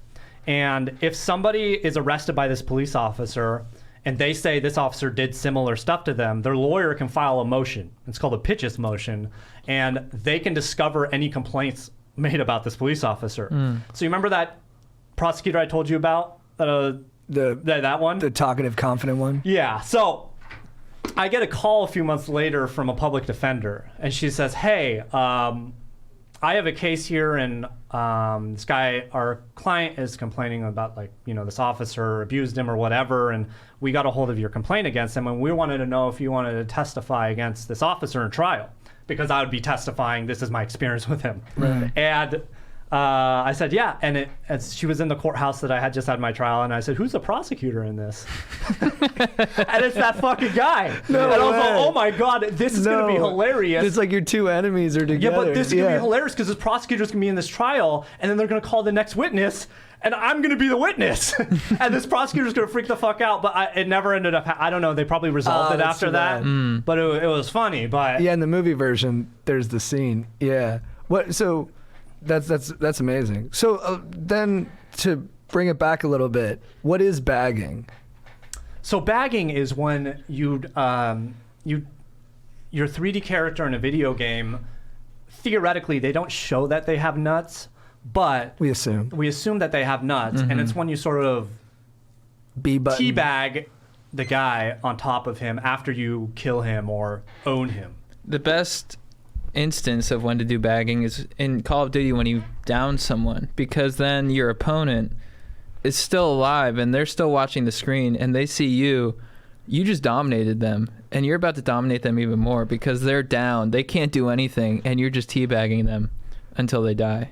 And if somebody is arrested by this police officer and they say this officer did similar stuff to them, their lawyer can file a motion. It's called a pitches motion, and they can discover any complaints made about this police officer. So you remember that prosecutor I told you about? That one? The talkative, confident one? Yeah. So I get a call a few months later from a public defender, and she says, hey, I have a case here, and this guy, our client, is complaining about, this officer abused him or whatever, and we got a hold of your complaint against him, and we wanted to know if you wanted to testify against this officer in trial, because I would be testifying. This is my experience with him. Right. And I said, yeah, and she was in the courthouse that I had just had my trial, and I said, who's the prosecutor in this? And it's that fucking guy. No and I was way. like, oh my God, this is going to be hilarious. It's like your two enemies are together. Yeah, but this is going to be hilarious because this prosecutor's going to be in this trial, and then they're going to call the next witness, and I'm going to be the witness. And this prosecutor's going to freak the fuck out, but it never ended up, I don't know, they probably resolved it that's after too that. bad. But it was funny. But Yeah, in the movie version, there's the scene. Yeah. So that's amazing. So then to bring it back a little bit, what is bagging? So bagging is when your 3D character in a video game, theoretically, they don't show that they have nuts, but We assume. that they have nuts, and it's when you sort of B button. teabag the guy on top of him after you kill him or own him. The best instance of when to do bagging is in Call of Duty when you down someone, because then your opponent is still alive and they're still watching the screen and they see you just dominated them, and you're about to dominate them even more because they're down, they can't do anything, and you're just teabagging them until they die.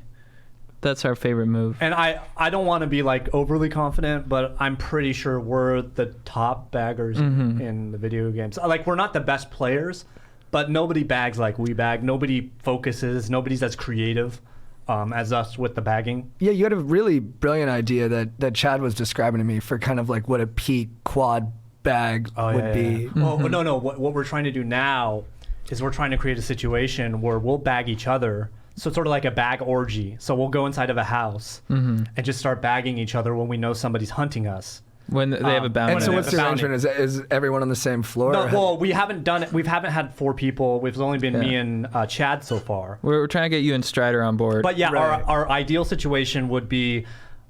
That's our favorite move. And I don't want to be overly confident, but I'm pretty sure we're the top baggers in the video games. We're not the best players, but nobody bags like we bag. Nobody focuses. Nobody's as creative as us with the bagging. Yeah, you had a really brilliant idea that Chad was describing to me for kind of what a peak quad bag would be. Oh, no. What we're trying to do now is we're trying to create a situation where we'll bag each other. So it's sort of like a bag orgy. So we'll go inside of a house and just start bagging each other when we know somebody's hunting us. When they have a bounty. And so what's the arrangement? Is everyone on the same floor? No, well, we haven't done it. We haven't had 4 people. We've only been me and Chad so far. We're trying to get you and Strider on board. But yeah, Right. our ideal situation would be,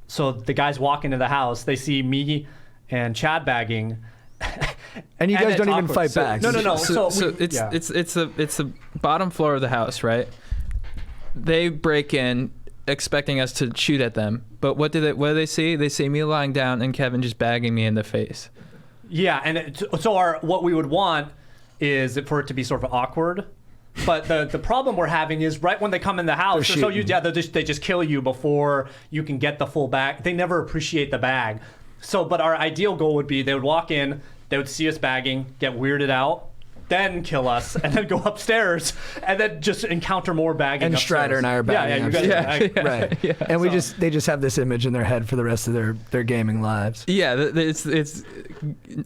so the guys walk into the house, they see me and Chad bagging. And you guys it's don't even awkward. fight back. No. So we- it's yeah. it's the bottom floor of the house, right? They break in expecting us to shoot at them, but what do they see? They see me lying down and Kevin just bagging me in the face. Yeah, and what we would want is for it to be sort of awkward. But the problem we're having is right when they come in the house, they just kill you before you can get the full bag. They never appreciate the bag. But our ideal goal would be they would walk in, they would see us bagging, get weirded out, then kill us, and then go upstairs, and then just encounter more bagging. And upstairs. Strider and I are bagging. Yeah, you guys are bagging. Right. And they just have this image in their head for the rest of their gaming lives. Yeah, it's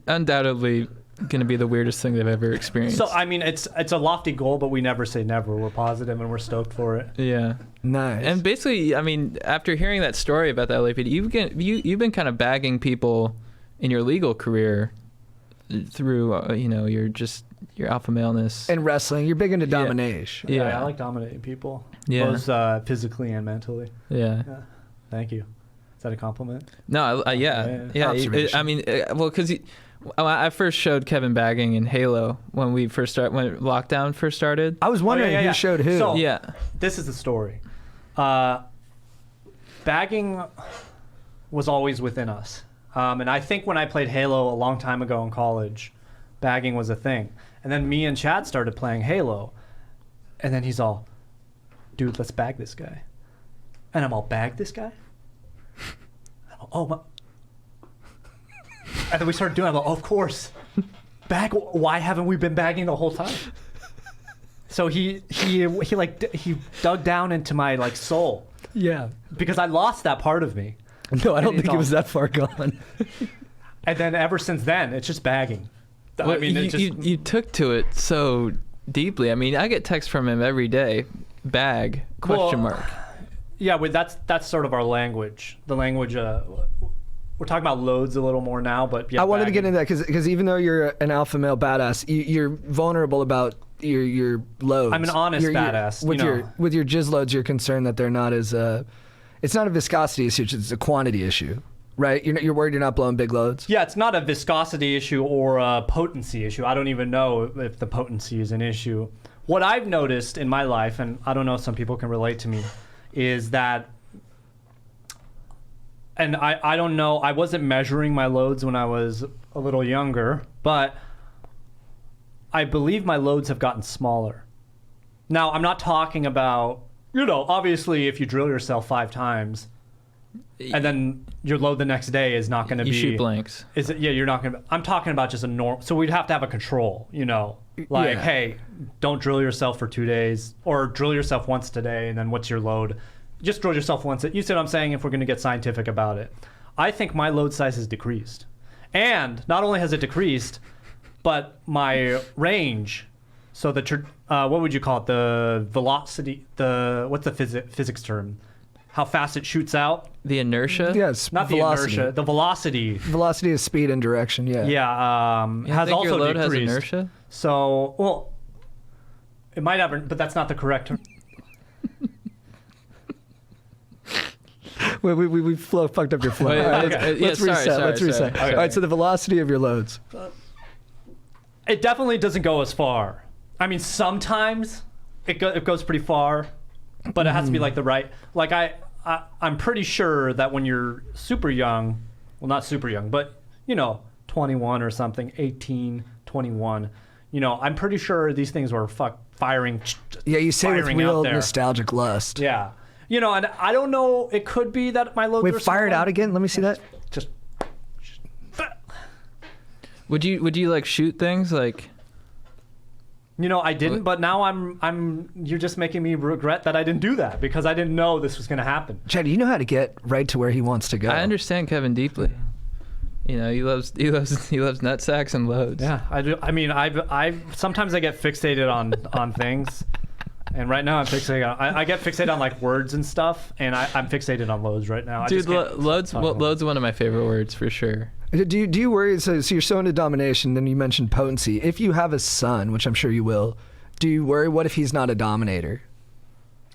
undoubtedly going to be the weirdest thing they've ever experienced. So I mean, it's a lofty goal, but we never say never. We're positive and we're stoked for it. Yeah. Nice. And basically, I mean, after hearing that story about the LAPD, you've been kind of bagging people in your legal career through your alpha maleness. And wrestling, you're big into domination. Yeah. I like dominating people, Yeah. both physically and mentally. Yeah. Thank you. Is that a compliment? No, yeah. Observation. I mean, because I first showed Kevin bagging in Halo when lockdown first started. I was wondering who showed who. So, Yeah. This is the story. Bagging was always within us. And I think when I played Halo a long time ago in college, bagging was a thing. And then me and Chad started playing Halo. And then he's all, dude, let's bag this guy. And I'm all, bag this guy? I'm all, oh, my. And then we started doing it. I'm like, oh, of course. Bag? Why haven't we been bagging the whole time? So he dug down into my like soul. Yeah. Because I lost that part of me. No, I don't think it was that far gone. And then ever since then, it's just bagging. Well, I mean, you took to it so deeply. I mean, I get texts from him every day. Bag? Question mark. Yeah, that's sort of our language. The language. We're talking about loads a little more now, but yeah. I wanted to get into that because even though you're an alpha male badass, you're vulnerable about your loads. I'm an honest badass. With your jizz loads, you're concerned that they're not as it's not a viscosity issue, it's a quantity issue, right? You're worried you're not blowing big loads. Yeah, it's not a viscosity issue or a potency issue. I don't even know if the potency is an issue. What I've noticed in my life, and I don't know if some people can relate to me, is that, and I don't know, I wasn't measuring my loads when I was a little younger, but I believe my loads have gotten smaller. Now, I'm not talking about, obviously if you drill yourself 5 times and then your load the next day is not going to be... You shoot blanks. You're not going to... I'm talking about just a normal... So we'd have to have a control, Like, hey, don't drill yourself for 2 days, or drill yourself once today, and then what's your load? Just drill yourself once. You see what I'm saying, if we're going to get scientific about it. I think my load size has decreased. And not only has it decreased, but my range, so what would you call it? The velocity, what's the physics term? How fast it shoots out? The inertia? Yes, not velocity. The inertia, the velocity. Velocity is speed and direction, yeah. Yeah, has think also your load decreased. has inertia? So, well, it might have, but that's not the correct term. We fucked up your flow. Wait, All right, okay. let's Yeah, reset. sorry, Let's reset. sorry. All right, so the velocity of your loads. It definitely doesn't go as far. I mean, sometimes it goes pretty far, but it has to be like the right. Like I'm pretty sure that when you're super young, well, not super young, but 21 or something, 18, 21, I'm pretty sure these things were firing. Yeah, you say with firing real out there. nostalgic lust. Yeah, and I don't know. It could be that my loads. Wait, are fire it smaller. out again. Let me see that. Just. Would you like shoot things like? I didn't, but now you're just making me regret that I didn't do that because I didn't know this was going to happen. Chad, you know how to get right to where he wants to go. I understand Kevin deeply. He loves nut sacks and loads. Yeah, I do. I mean, I sometimes I get fixated on things, and right now I'm fixated on. I get fixated on like words and stuff, and I'm fixated on loads right now. Dude, loads are one of my favorite words for sure. Do you worry? So you're so into domination. Then you mentioned potency. If you have a son, which I'm sure you will, do you worry? What if he's not a dominator?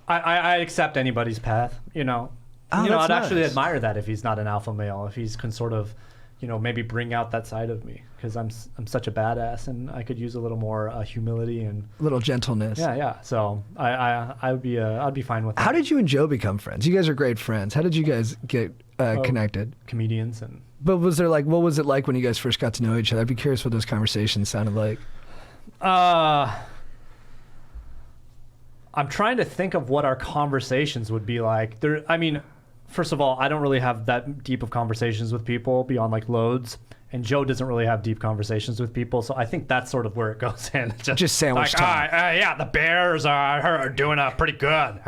I accept anybody's path. Oh, I'd actually nice. admire that if he's not an alpha male, if he's can sort of, maybe bring out that side of me because I'm such a badass and I could use a little more humility and A little gentleness. yeah. So I'd be fine with that. How did you and Joe become friends? You guys are great friends. How did you guys get connected? Comedians and. But what was it like when you guys first got to know each other? I'd be curious what those conversations sounded like. I'm trying to think of what our conversations would be like. First of all, I don't really have that deep of conversations with people beyond like loads, and Joe doesn't really have deep conversations with people. So I think that's sort of where it goes in. Just sandwich like, time. yeah, the Bears are doing pretty good.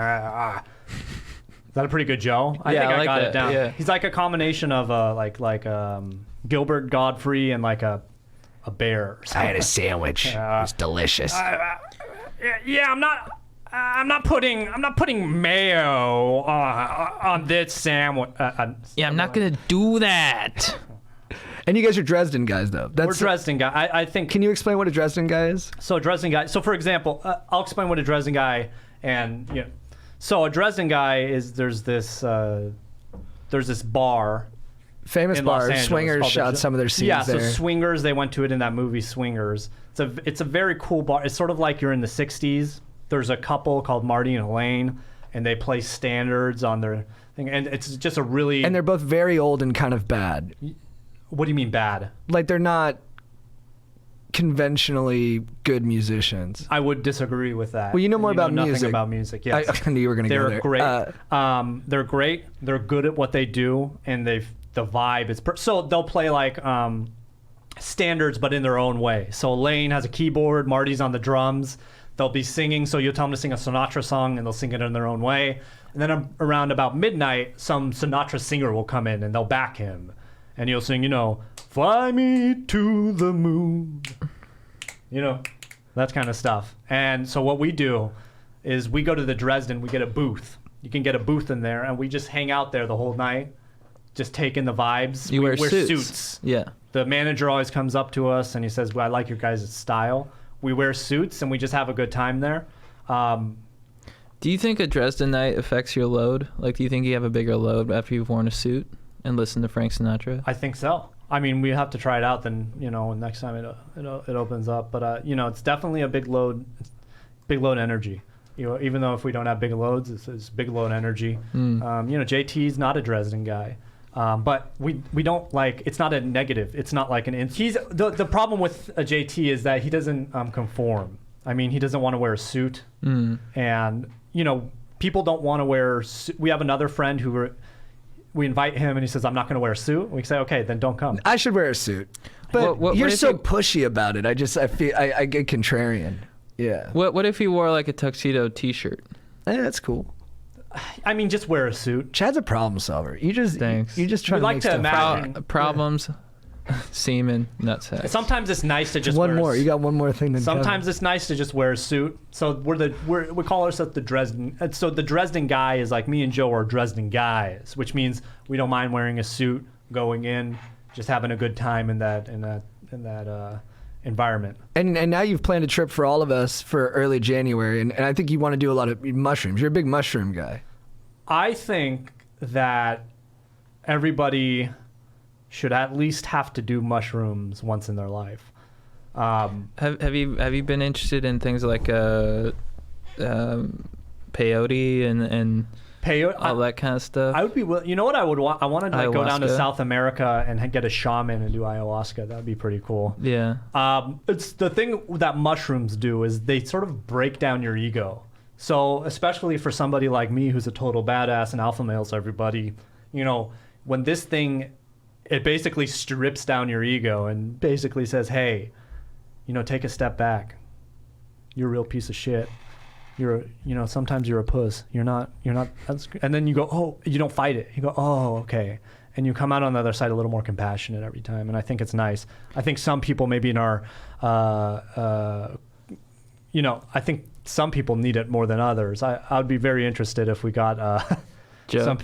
Is that a pretty good Joe? I think I got it down. Yeah. He's like a combination of Gilbert Godfrey and like a bear. Or something. I had a sandwich. It was delicious. Yeah, I'm not putting mayo on this sandwich. Yeah, I'm not gonna do that. And you guys are Dresden guys, though. We're Dresden guy. I think. Can you explain what a Dresden guy is? So a Dresden guy. So for example, I'll explain what a Dresden guy and So a Dresden guy is there's this bar. Famous in Los bar. Angeles Swingers called shot some of their scenes Yeah, there. so Swingers, they went to it in that movie Swingers. It's a very cool bar. It's sort of like you're in the 60s. There's a couple called Marty and Elaine, and they play standards on their thing. And it's just a really... And they're both very old and kind of bad. What do you mean bad? Like they're not... conventionally good musicians. I would disagree with that. Well, you know more about nothing music. about music. Yes. I knew you were going to go They're there. great. They're great. They're good at what they do, and the vibe is so they'll play like standards, but in their own way. So Lane has a keyboard, Marty's on the drums. They'll be singing. So you'll tell them to sing a Sinatra song, and they'll sing it in their own way. And then around about midnight, some Sinatra singer will come in, and they'll back him, and he'll sing, "Fly me to the moon," that kind of stuff. And so what we do is we go to the Dresden, we get a booth. You can get a booth in there, and we just hang out there the whole night, just taking the vibes. You we wear suits. Yeah. The manager always comes up to us, and he says, "Well, I like your guys' style." We wear suits, and we just have a good time there. Do you think a Dresden night affects your load? Like, do you think you have a bigger load after you've worn a suit and listened to Frank Sinatra? I think so. I mean, we have to try it out. Then next time it opens up. But it's definitely a big load energy. Even though if we don't have big loads, it's big load energy. JT's not a Dresden guy, but we don't like. It's not a negative. It's not like he's the problem with a JT is that he doesn't conform. I mean, he doesn't want to wear a suit, and people don't want to wear. We have another friend who we invite him, and he says, "I'm not going to wear a suit." We say, "Okay, then don't come." I should wear a suit, but you're so pushy about it. I feel I get contrarian. Yeah. What if he wore like a tuxedo T-shirt? That's cool. I mean, just wear a suit. Chad's a problem solver. You just try to like make to stuff imagine problems. Semen, nutsack. Sometimes it's nice to just one wear more. You got one more thing than Sometimes it's nice to just wear a suit. So we call ourselves the Dresden. So the Dresden guy is like me and Joe are Dresden guys, which means we don't mind wearing a suit, going in, just having a good time in that environment. And now you've planned a trip for all of us for early January, and I think you want to do a lot of mushrooms. You're a big mushroom guy. I think that everybody should at least have to do mushrooms once in their life. Have you been interested in things like peyote and all that kind of stuff? I would be. You know what I would want? I wanted to go down to Ayahuasca? South America and get a shaman and do ayahuasca. That'd be pretty cool. Yeah. It's the thing that mushrooms do is they sort of break down your ego. So especially for somebody like me who's a total badass and alpha males everybody, when this thing, it basically strips down your ego and basically says, hey, take a step back. You're a real piece of shit. Sometimes you're a puss. You're not, and then you go, oh, you don't fight it. You go, oh, okay. And you come out on the other side a little more compassionate every time. And I think it's nice. I think some people maybe in our, I think some people need it more than others. I would be very interested if we got Joe?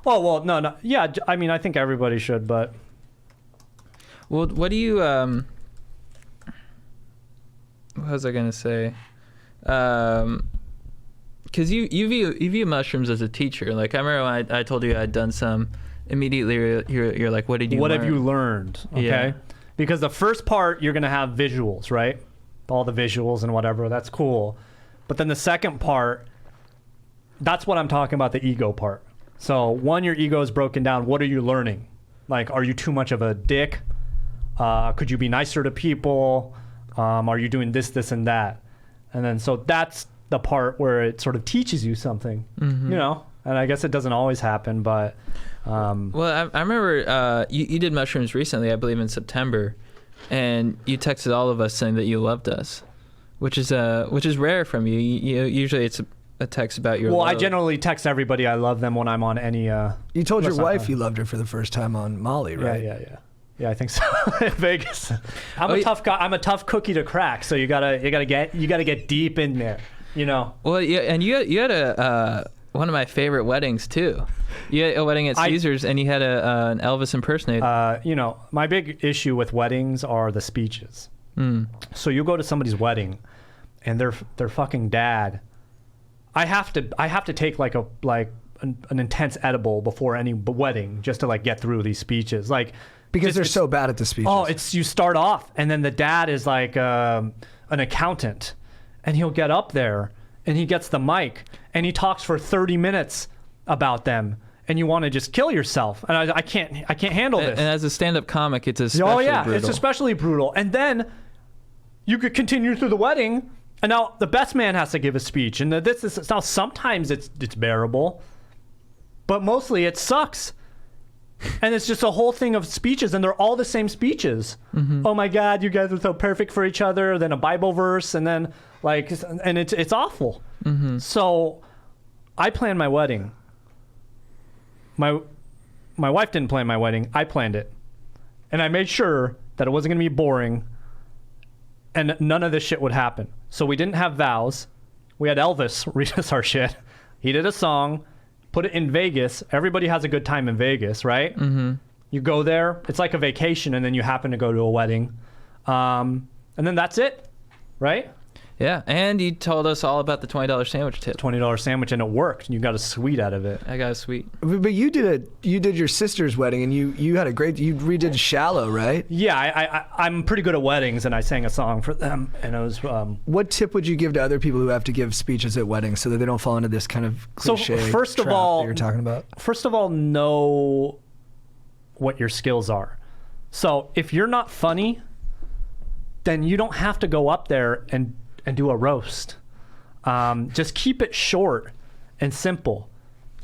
Well, no. Yeah, I mean, I think everybody should, but. Well, what do you, what was I going to say? Because you view mushrooms as a teacher. Like, I remember when I told you I'd done some, immediately you're like, what did you learn? What have you learned? Okay. Yeah. Because the first part, you're going to have visuals, right? All the visuals and whatever. That's cool. But then the second part, that's what I'm talking about, the ego part. So one, your ego is broken down. What are you learning? Like, are you too much of a dick? Could you be nicer to people? Are you doing this, and that? And then so that's the part where it sort of teaches you something, and I guess it doesn't always happen, but. Well, I remember you did mushrooms recently, I believe in September, and you texted all of us saying that you loved us, which is rare from you. Usually it's a text about your love. I generally text everybody I love them when I'm on any. You told your wife you loved her for the first time on Molly, right? Yeah, I think so. In Vegas, I'm a tough guy. I'm a tough cookie to crack. So you gotta get deep in there, Well, yeah, and you had a one of my favorite weddings too. You had a wedding at Caesars, and you had an Elvis impersonator. My big issue with weddings are the speeches. So you go to somebody's wedding, and their fucking dad. I have to take an intense edible before any wedding just to like get through these speeches, because they're so bad at the speeches. Oh, you start off, and then the dad is like an accountant, and he'll get up there, and he gets the mic, and he talks for 30 minutes about them, and you want to just kill yourself. And I can't handle this. And as a stand-up comic, it's especially brutal. It's especially brutal. And then you could continue through the wedding, and now the best man has to give a speech, and this is now sometimes it's bearable, but mostly it sucks. And it's just a whole thing of speeches, and they're all the same speeches. Oh my God, you guys are so perfect for each other. Then a Bible verse, and then and it's awful. So I planned my wedding. My wife didn't plan my wedding. I planned it, and I made sure that it wasn't going to be boring, and none of this shit would happen. So we didn't have vows. We had Elvis read us our shit. He did a song. Put it in Vegas. Everybody has a good time in Vegas, right? You go there. It's like a vacation, and then you happen to go to a wedding. And then that's it, right? Yeah, and you told us all about the $20 sandwich tip. $20 sandwich, and it worked. And you got a sweet out of it. I got a sweet. But you did your sister's wedding, and you had a great. You redid "Shallow," right? Yeah, I'm pretty good at weddings, and I sang a song for them, and it was. What tip would you give to other people who have to give speeches at weddings so that they don't fall into this kind of cliche first of trap all, that you're talking about? First of all, know what your skills are. So if you're not funny, then you don't have to go up there and do a roast. Just keep it short and simple.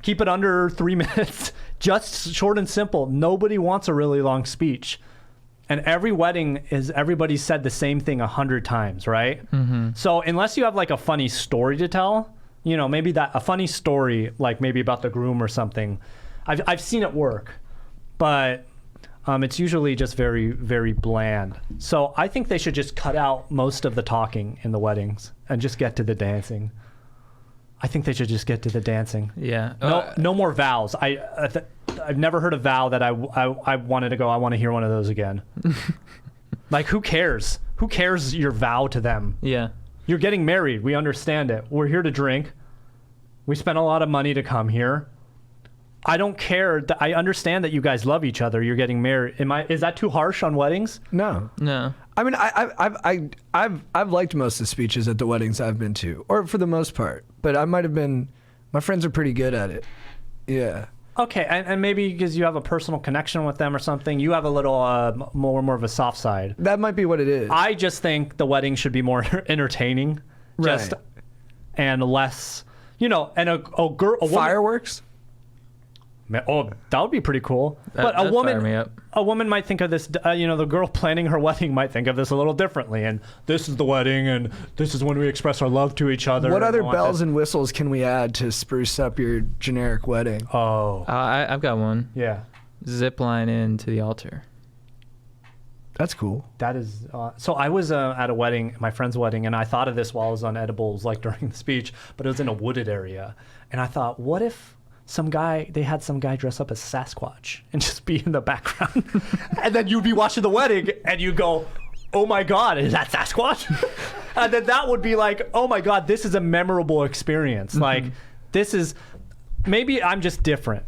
Keep it under 3 minutes. Just short and simple. Nobody wants a really long speech. And every wedding is everybody said the same thing 100 times, right? So unless you have like a funny story to tell, maybe a funny story, like maybe about the groom or something. I've seen it work, but it's usually just very, very bland. So I think they should just cut out most of the talking in the weddings and just get to the dancing. I think they should just get to the dancing. Yeah. No more vows. I've never heard a vow that I wanted to go, I want to hear one of those again. Like, who cares? Who cares your vow to them? Yeah. You're getting married. We understand it. We're here to drink. We spent a lot of money to come here. I don't care. I understand that you guys love each other. You're getting married. Is that too harsh on weddings? No. I mean, I've liked most of the speeches at the weddings I've been to, or for the most part. But I might have been. My friends are pretty good at it. Yeah. Okay, and maybe because you have a personal connection with them or something, you have a little more of a soft side. That might be what it is. I just think the wedding should be more entertaining, Right. And less, and a woman. Fireworks. Oh, that would be pretty cool. But That'd fire me up. a woman might think of this. The girl planning her wedding might think of this a little differently. And this is the wedding, and this is when we express our love to each other. What other bells and whistles can we add to spruce up your generic wedding? Oh, I've got one. yeah. Zip line into the altar. That's cool. That is. So I was at a wedding, my friend's wedding, and I thought of this while I was on edibles, like during the speech. But it was in a wooded area, and I thought, what if they had some guy dress up as Sasquatch and just be in the background, and then you'd be watching the wedding and you go, oh my God, is that Sasquatch? And then that would be like, oh my God, this is a memorable experience. Like, this is, maybe I'm just different.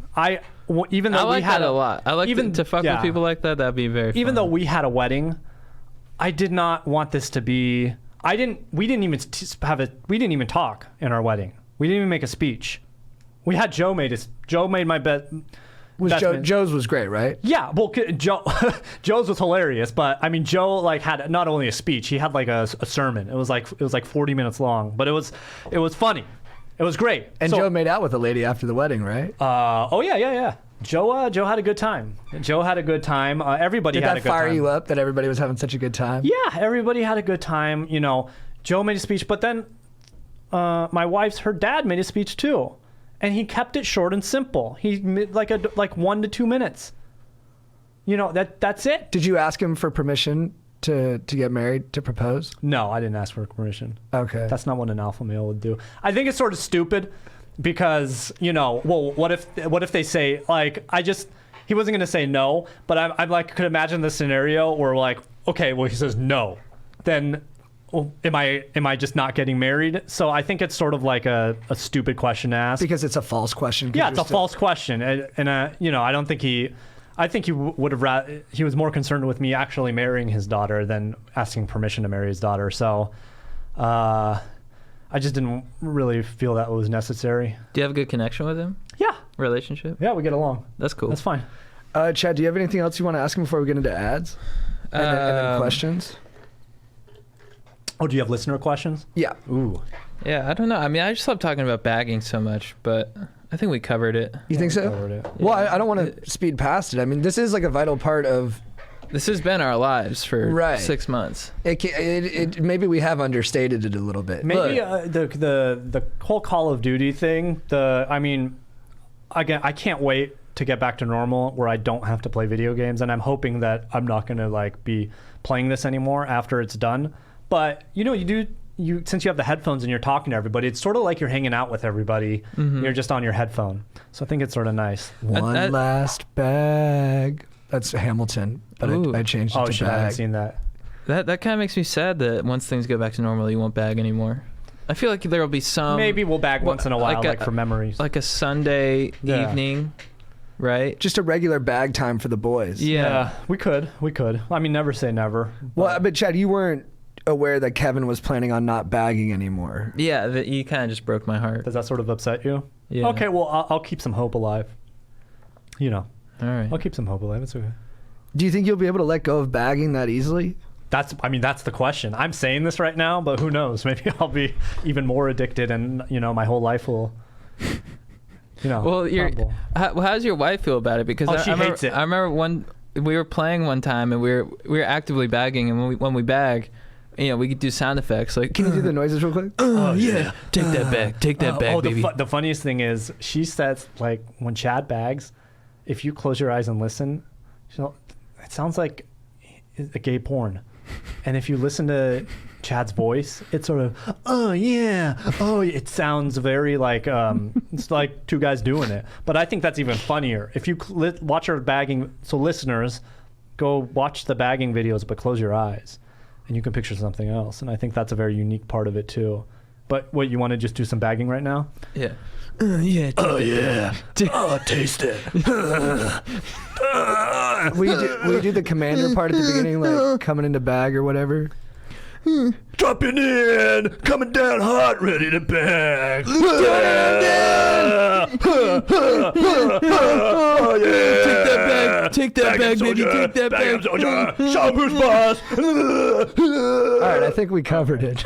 Even though I like we had that a lot. I like to fuck with people like that. That'd be very fun. Even though we had a wedding, I did not want this to be, we didn't even talk in our wedding. We didn't even make a speech. We had Joe made my bet. Joe's was great, right? Yeah, well, Joe's was hilarious, but I mean, Joe had not only a speech, he had like a sermon. It was like 40 minutes long, but it was funny. It was great. And Joe made out with a lady after the wedding, right? Oh yeah. Joe had a good time. Everybody had a good time. Did that fire you up that everybody was having such a good time? Yeah, everybody had a good time. Joe made a speech, but then my wife's her dad made a speech too. And he kept it short and simple. He made like 1 to 2 minutes. That's it. Did you ask him for permission to get married, to propose? No, I didn't ask for permission. Okay. That's not what an alpha male would do. I think it's sort of stupid because, what if they say, he wasn't going to say no, but I'm like, could imagine the scenario where like, okay, well, he says no. Then am I just not getting married? So I think it's sort of like a stupid question to ask. Because it's a false question. Yeah, it's a false question. And I don't think I think he would have he was more concerned with me actually marrying his daughter than asking permission to marry his daughter. So I just didn't really feel that was necessary. Do you have a good connection with him? Yeah. Relationship? Yeah, we get along. That's cool. That's fine. Chad, do you have anything else you want to ask him before we get into ads? And then questions? Oh, do you have listener questions? Yeah. Ooh. Yeah, I don't know. I mean, I just love talking about bagging so much, but I think we covered it. You think so? Covered it. Well, I don't want to speed past it. I mean, this is like a vital part of This has been our lives for Right. 6 months. maybe we have understated it a little bit. Maybe Look, the whole Call of Duty thing. I mean, again, I can't wait to get back to normal where I don't have to play video games, and I'm hoping that I'm not going to like be playing this anymore after it's done. But you since you have the headphones and you're talking to everybody, it's sort of like you're hanging out with everybody. You're just on your headphone, so I think it's sort of nice. one last bag. That's Hamilton, but Ooh. I changed it Oh to shit, I haven't bag. seen that. That kind of makes me sad that once things go back to normal, you won't bag anymore. I feel like there will be some Maybe we'll bag once in a while, like for memories. like a Sunday Yeah. evening, right? Just a regular bag time for the boys. Yeah. we could. I mean, never say never. Well, but Chad, you weren't aware that Kevin was planning on not bagging anymore. Yeah, you kind of just broke my heart. Does that sort of upset you? Yeah. Okay, well, I'll keep some hope alive. All right. I'll keep some hope alive. It's okay. Do you think you'll be able to let go of bagging that easily? That's the question. I'm saying this right now, but who knows? Maybe I'll be even more addicted, and my whole life will, Well, crumble. how does your wife feel about it? Because She hates it. I remember we were playing one time and we were actively bagging, and when we bag, we could do sound effects like. Can you do the noises real quick? Oh yeah, take that bag, baby. The funniest thing is she says, like, when Chad bags, if you close your eyes and listen, it sounds like a gay porn. And if you listen to Chad's voice, it's sort of, oh yeah, it sounds very like it's like two guys doing it. But I think that's even funnier if you watch our bagging. So listeners, go watch the bagging videos, but close your eyes, and you can picture something else. And I think that's a very unique part of it too. But what, you want to just do some bagging right now? Yeah. Yeah. Taste it. Will you do the commander part at the beginning, like coming into bag or whatever? Dropping in, coming down hot, ready to bag. Oh, yeah. Take that bag, baby. Take that bag. Shampoos, boss. All right, I think we covered it.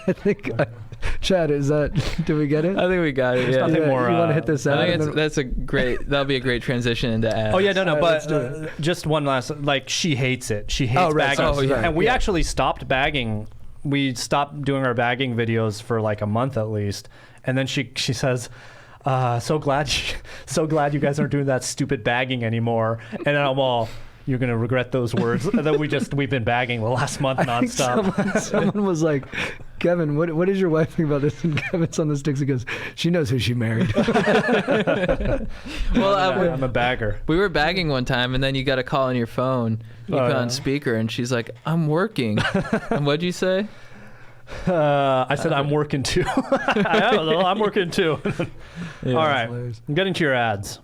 I think, Chad, did we get it? I think we got it. Yeah. nothing Yeah, more, you want to hit this out? I think and then- that'll be a great transition into ads. Oh yeah, no, All right, but let's do it. just one last, like, she hates it. She hates Oh, right, bagging, sorry, sorry, and we yeah. actually stopped bagging. We stopped doing our bagging videos for like a month at least, and then she says, so glad you guys aren't doing that stupid bagging anymore. And then I'm all, you're gonna regret those words. And then we've been bagging the last month I think nonstop. someone was like, Kevin, what does your wife think about this? And Kevin's on the sticks. He goes, she knows who she married. Well, I'm a bagger. we were bagging one time, and then you got a call on your phone. You Oh, put yeah. on speaker, and she's like, "I'm working." And what'd you say? I said I'm working too. I don't know, I'm working too. All right, hilarious. I'm getting to your ads.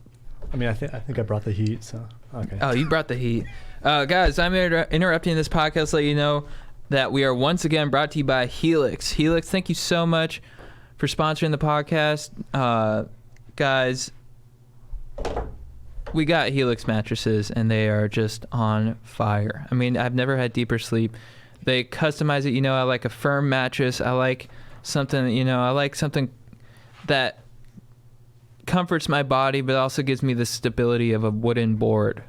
I mean, I think I brought the heat. So okay. Oh, you brought the heat. Guys, I'm interrupting this podcast to let you know that we are once again brought to you by Helix. Helix, thank you so much for sponsoring the podcast. Guys, we got Helix mattresses, and they are just on fire. I mean, I've never had deeper sleep. They customize it. I like a firm mattress. I like something, that comforts my body, but also gives me the stability of a wooden board,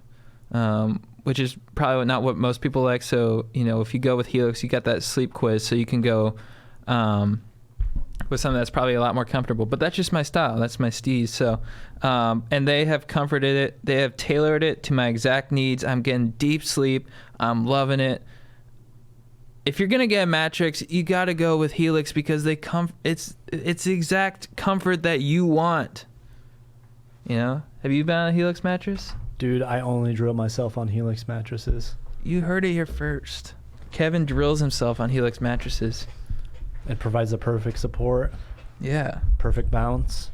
which is probably not what most people like. So, if you go with Helix, you got that sleep quiz, so you can go with something that's probably a lot more comfortable. But that's just my style. That's my steez. So, and they have comforted it. They have tailored it to my exact needs. I'm getting deep sleep. I'm loving it. If you're gonna get a mattress, you gotta go with Helix because it's the exact comfort that you want. Have you been on a Helix mattress? Dude, I only drill myself on Helix mattresses. You heard it here first. Kevin drills himself on Helix mattresses. It provides the perfect support, Yeah. perfect bounce.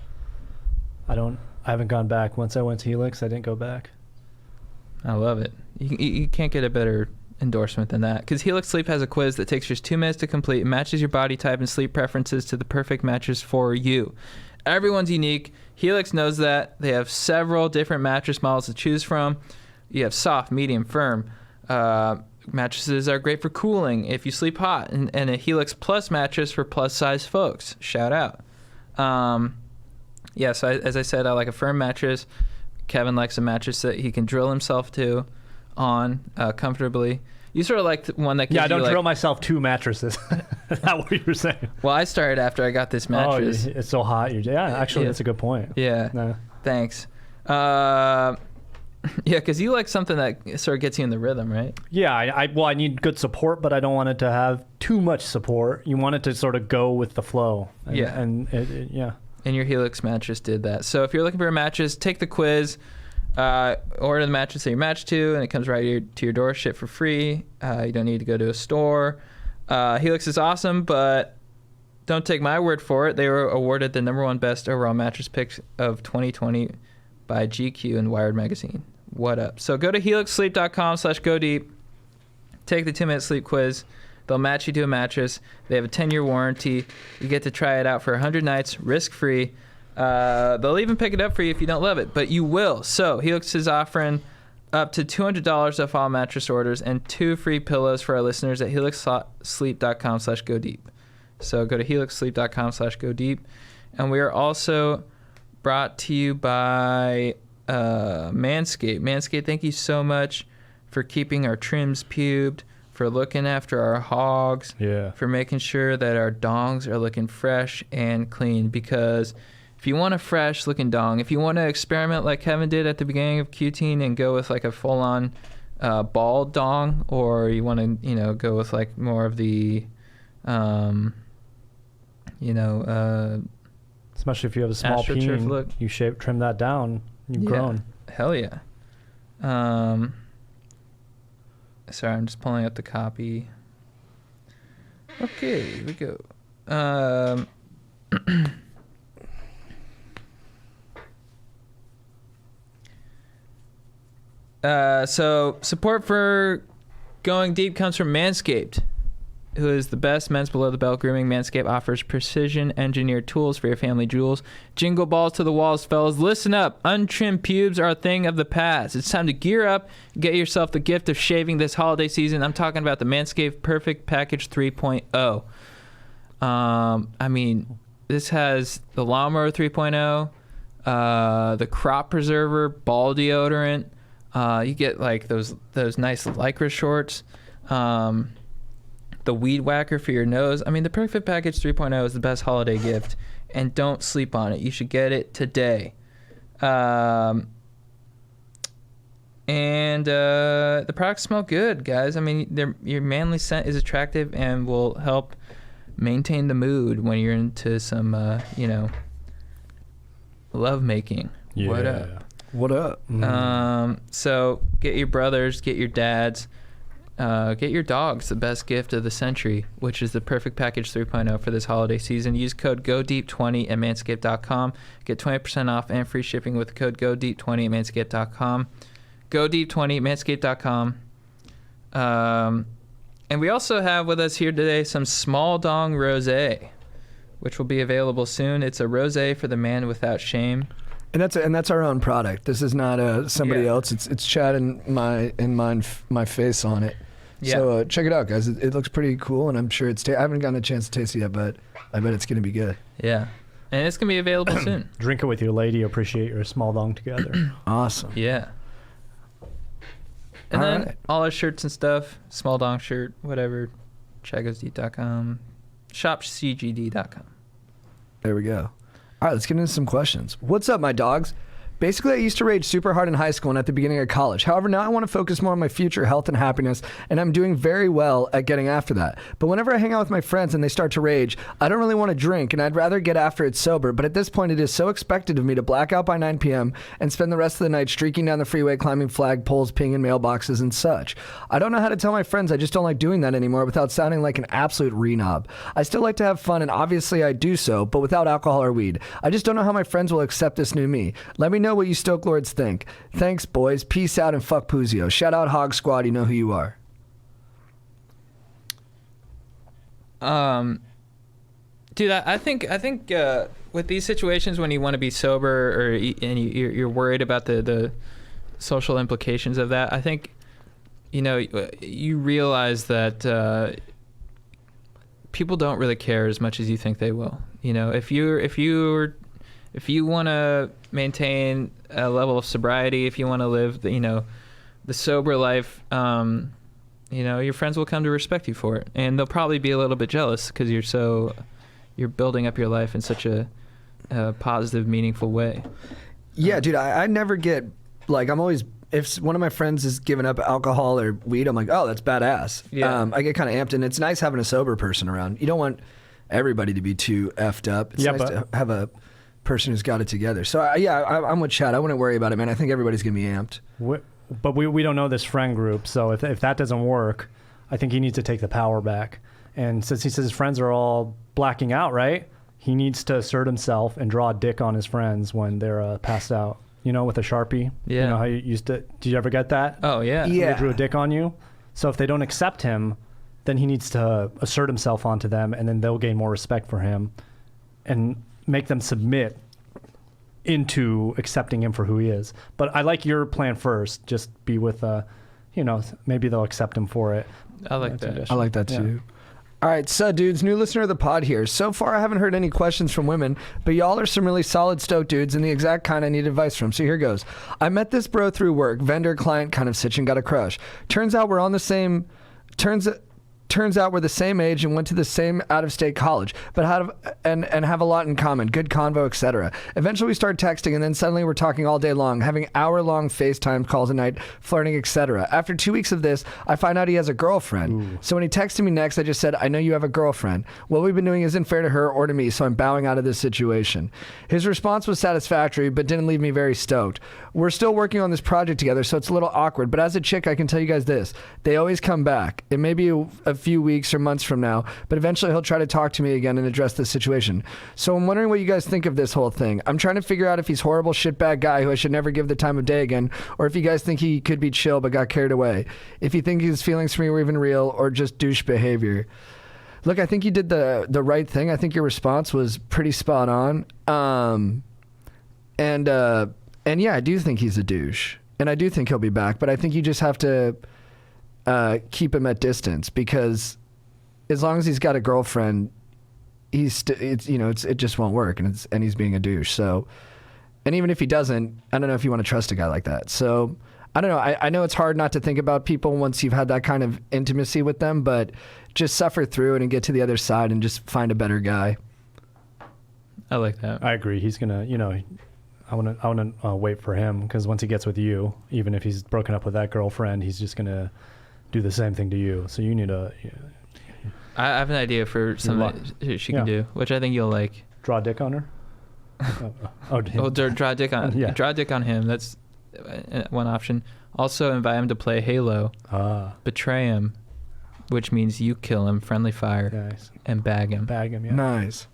I haven't gone back. Once I went to Helix, I didn't go back. I love it. You can't get a better endorsement than that, because Helix Sleep has a quiz that takes just 2 minutes to complete. It matches your body type and sleep preferences to the perfect mattress for you. Everyone's unique. Helix knows that. They have several different mattress models to choose from. You have soft, medium, firm, mattresses are great for cooling if you sleep hot, and a Helix Plus mattress for plus size folks. Shout out. Yeah, so as I said, I like a firm mattress. Kevin likes a mattress that he can drill himself to on comfortably. You sort of like one that gives I don't you drill myself 2 mattresses. Is that what you're saying? Well, I started after I got this mattress. Oh, it's so hot. Actually, that's a good point. Yeah. No. Thanks. Yeah, because you like something that sort of gets you in the rhythm, right? Yeah, I need good support, but I don't want it to have too much support. You want it to sort of go with the flow. Yeah. And And your Helix mattress did that. So if you're looking for a mattress, take the quiz, order the mattress that you're matched to, and it comes right to your door, shipped for free. You don't need to go to a store. Helix is awesome, but don't take my word for it. They were awarded the #1 best overall mattress pick of 2020 by GQ and Wired Magazine. What up? So go to helixsleep.com/go deep. Take the 2-minute sleep quiz. They'll match you to a mattress. They have a 10-year warranty. You get to try it out for 100 nights, risk-free. They'll even pick it up for you if you don't love it, but you will. So Helix is offering up to $200 off all mattress orders and 2 free pillows for our listeners at helixsleep.com/go deep. So go to helixsleep.com/go deep. And we are also brought to you by Manscaped. Manscaped, thank you so much for keeping our trims pubed, for looking after our hogs, for making sure that our dongs are looking fresh and clean. Because if you want a fresh looking dong, if you want to experiment like Kevin did at the beginning of Q-Teen and go with like a full on bald dong, or you want to, go with like more of the, especially if you have a small peen, look. you trim that down, you've grown. Hell yeah. Sorry, I'm just pulling up the copy. Okay, here we go. So support for Going Deep comes from Manscaped, who is the best men's below-the-belt grooming. Manscaped offers precision-engineered tools for your family jewels. Jingle balls to the walls, fellas. Listen up. Untrimmed pubes are a thing of the past. It's time to gear up and get yourself the gift of shaving this holiday season. I'm talking about the Manscaped Perfect Package 3.0. I mean, this has the Lawnmower 3.0, the Crop Preserver ball deodorant. You get like those nice Lycra shorts. The Weed Whacker for your nose. I mean, the Perfect Package 3.0 is the best holiday gift, and don't sleep on it. You should get it today. And the products smell good, guys. I mean, your manly scent is attractive and will help maintain the mood when you're into some, love making. Yeah. What up? What up? So get your brothers, get your dads, get your dogs the best gift of the century, which is the Perfect Package 3.0 for this holiday season. Use code GODEEP20 at manscaped.com. Get 20% off and free shipping with the code GODEEP20 at manscaped.com. GODEEP20 at manscaped.com. And we also have with us here today some Small Dong Rosé, which will be available soon. It's a rosé for the man without shame. And that's our own product. This is not somebody else. It's Chad and my face on it. Yeah. So check it out, guys. It looks pretty cool, and I'm sure I haven't gotten a chance to taste it yet, but I bet it's gonna be good. Yeah, and it's gonna be available soon. Drink it with your lady. Appreciate your small dong together. Awesome. Yeah. And then all our shirts and stuff, Small Dong shirt, whatever, chagosdeep.com, shopcgd.com. There we go. All right, let's get into some questions. What's up, my dogs? Basically, I used to rage super hard in high school and at the beginning of college. However, now I want to focus more on my future health and happiness, and I'm doing very well at getting after that. But whenever I hang out with my friends and they start to rage, I don't really want to drink, and I'd rather get after it sober. But at this point, it is so expected of me to black out by 9 p.m. and spend the rest of the night streaking down the freeway, climbing flagpoles, peeing in mailboxes, and such. I don't know how to tell my friends I just don't like doing that anymore without sounding like an absolute renob. I still like to have fun, and obviously I do so, but without alcohol or weed. I just don't know how my friends will accept this new me. Let me know what you Stoke Lords think. Thanks, boys. Peace out and fuck Puzio. Shout out Hog Squad. You know who you are. Dude, I think with these situations when you want to be sober and you're worried about the social implications of that, I think you realize that people don't really care as much as you think they will. If you want to maintain a level of sobriety, if you want to live the sober life, your friends will come to respect you for it, and they'll probably be a little bit jealous because you're building up your life in such a positive, meaningful way. Yeah, dude, I never get, I'm always, if one of my friends is giving up alcohol or weed, I'm like, oh, that's badass. Yeah. I get kind of amped, and it's nice having a sober person around. You don't want everybody to be too effed up. It's nice to have a person who's got it together. So, I'm with Chad. I wouldn't worry about it, man. I think everybody's going to be amped. But we don't know this friend group, so if that doesn't work, I think he needs to take the power back. And since he says his friends are all blacking out, right? He needs to assert himself and draw a dick on his friends when they're passed out. With a Sharpie. Yeah. You know how you used to... Did you ever get that? Oh, yeah. Yeah. They drew a dick on you. So if they don't accept him, then he needs to assert himself onto them, and then they'll gain more respect for him and make them submit into accepting him for who he is. But I like your plan first. Just be with, maybe they'll accept him for it. I like that. I like that too. All right, so dudes, new listener of the pod here. So far, I haven't heard any questions from women, but y'all are some really solid Stoke dudes and the exact kind I need advice from. So here goes. I met this bro through work, vendor, client kind of sitch, and got a crush. Turns out we're the same age and went to the same out-of-state college, but have a lot in common, good convo, etc. Eventually we start texting, and then suddenly we're talking all day long, having hour-long FaceTime calls a night, flirting, etc. After 2 weeks of this, I find out he has a girlfriend. Ooh. So when he texted me next, I just said, I know you have a girlfriend. What we've been doing isn't fair to her or to me, so I'm bowing out of this situation. His response was satisfactory, but didn't leave me very stoked. We're still working on this project together, so it's a little awkward, but as a chick, I can tell you guys this. They always come back. It may be a few weeks or months from now, but eventually he'll try to talk to me again and address the situation. So I'm wondering what you guys think of this whole thing. I'm trying to figure out if he's horrible shitbag guy who I should never give the time of day again, or if you guys think he could be chill but got carried away. If you think his feelings for me were even real or just douche behavior. Look, I think you did the right thing. I think your response was pretty spot on. And yeah, I do think he's a douche, and I do think he'll be back, but I think you just have to keep him at distance, because as long as he's got a girlfriend, it just won't work, and he's being a douche. So, and even if he doesn't, I don't know if you want to trust a guy like that. So, I don't know. I know it's hard not to think about people once you've had that kind of intimacy with them, but just suffer through it and get to the other side and just find a better guy. I like that. I agree. He's gonna, I want to wait for him, because once he gets with you, even if he's broken up with that girlfriend, he's just gonna do the same thing to you. So you need to. I have an idea for something that she can do, which I think you'll like. Draw a dick on her. Draw a dick on. Yeah. Draw a dick on him. That's one option. Also, invite him to play Halo. Betray him, which means you kill him, friendly fire, nice. and bag him. Yeah. Nice.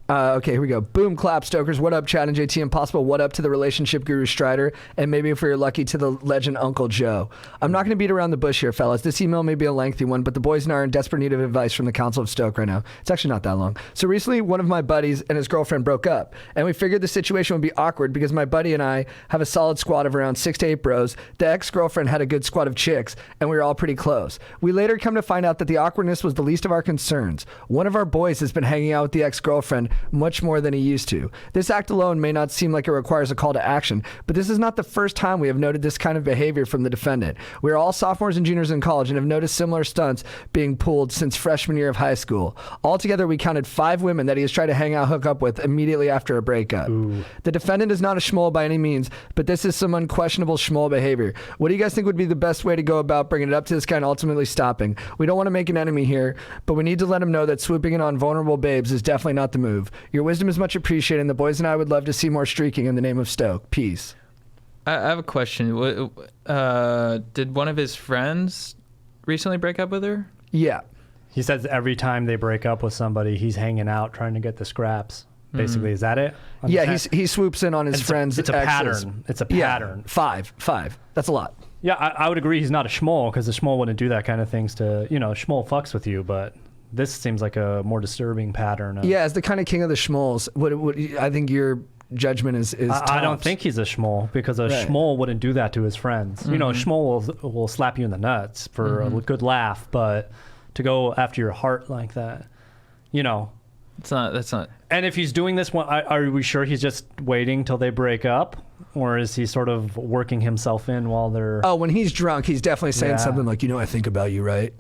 Okay, here we go. Boom, clap, Stokers. What up, Chad and JT? Impossible. What up to the relationship guru Strider? And maybe if you're lucky, to the legend Uncle Joe. I'm not going to beat around the bush here, fellas. This email may be a lengthy one, but the boys and I are in desperate need of advice from the Council of Stoke right now. It's actually not that long. So recently, one of my buddies and his girlfriend broke up, and we figured the situation would be awkward because my buddy and I have a solid squad of around 6 to 8 bros. The ex-girlfriend had a good squad of chicks, and we were all pretty close. We later come to find out that the awkwardness was the least of our concerns. One of our boys has been hanging out with the ex-girlfriend much more than he used to. This act alone may not seem like it requires a call to action, but this is not the first time we have noted this kind of behavior from the defendant. We are all sophomores and juniors in college and have noticed similar stunts being pulled since freshman year of high school. Altogether, we counted 5 women that he has tried to hang out, hook up with immediately after a breakup. Ooh. The defendant is not a Shmole by any means, but this is some unquestionable Shmole behavior. What do you guys think would be the best way to go about bringing it up to this guy and ultimately stopping? We don't want to make an enemy here, but we need to let him know that swooping in on vulnerable babes is definitely not the move. Your wisdom is much appreciated, and the boys and I would love to see more streaking in the name of Stoke. Peace. I have a question. Did one of his friends recently break up with her? Yeah. He says every time they break up with somebody, he's hanging out trying to get the scraps. Basically, is that it? Yeah, he swoops in on his friends. It's a pattern. It's a pattern. Yeah, five. That's a lot. Yeah, I would agree he's not a Shmole, because the Shmole wouldn't do that kind of things to, Shmole fucks with you, but this seems like a more disturbing pattern. Yeah, as the kind of king of the Shmoles, what I think you're judgment is I don't tops. think he's a Shmole because a Right. Shmole wouldn't do that to his friends. You know, a Shmole will slap you in the nuts for a good laugh, but to go after your heart like that, you know. That's not. And if he's doing this, are we sure he's just waiting till they break up? Or is he sort of working himself in while they're... Oh, when he's drunk, he's definitely saying Yeah. something like, I think about you, right?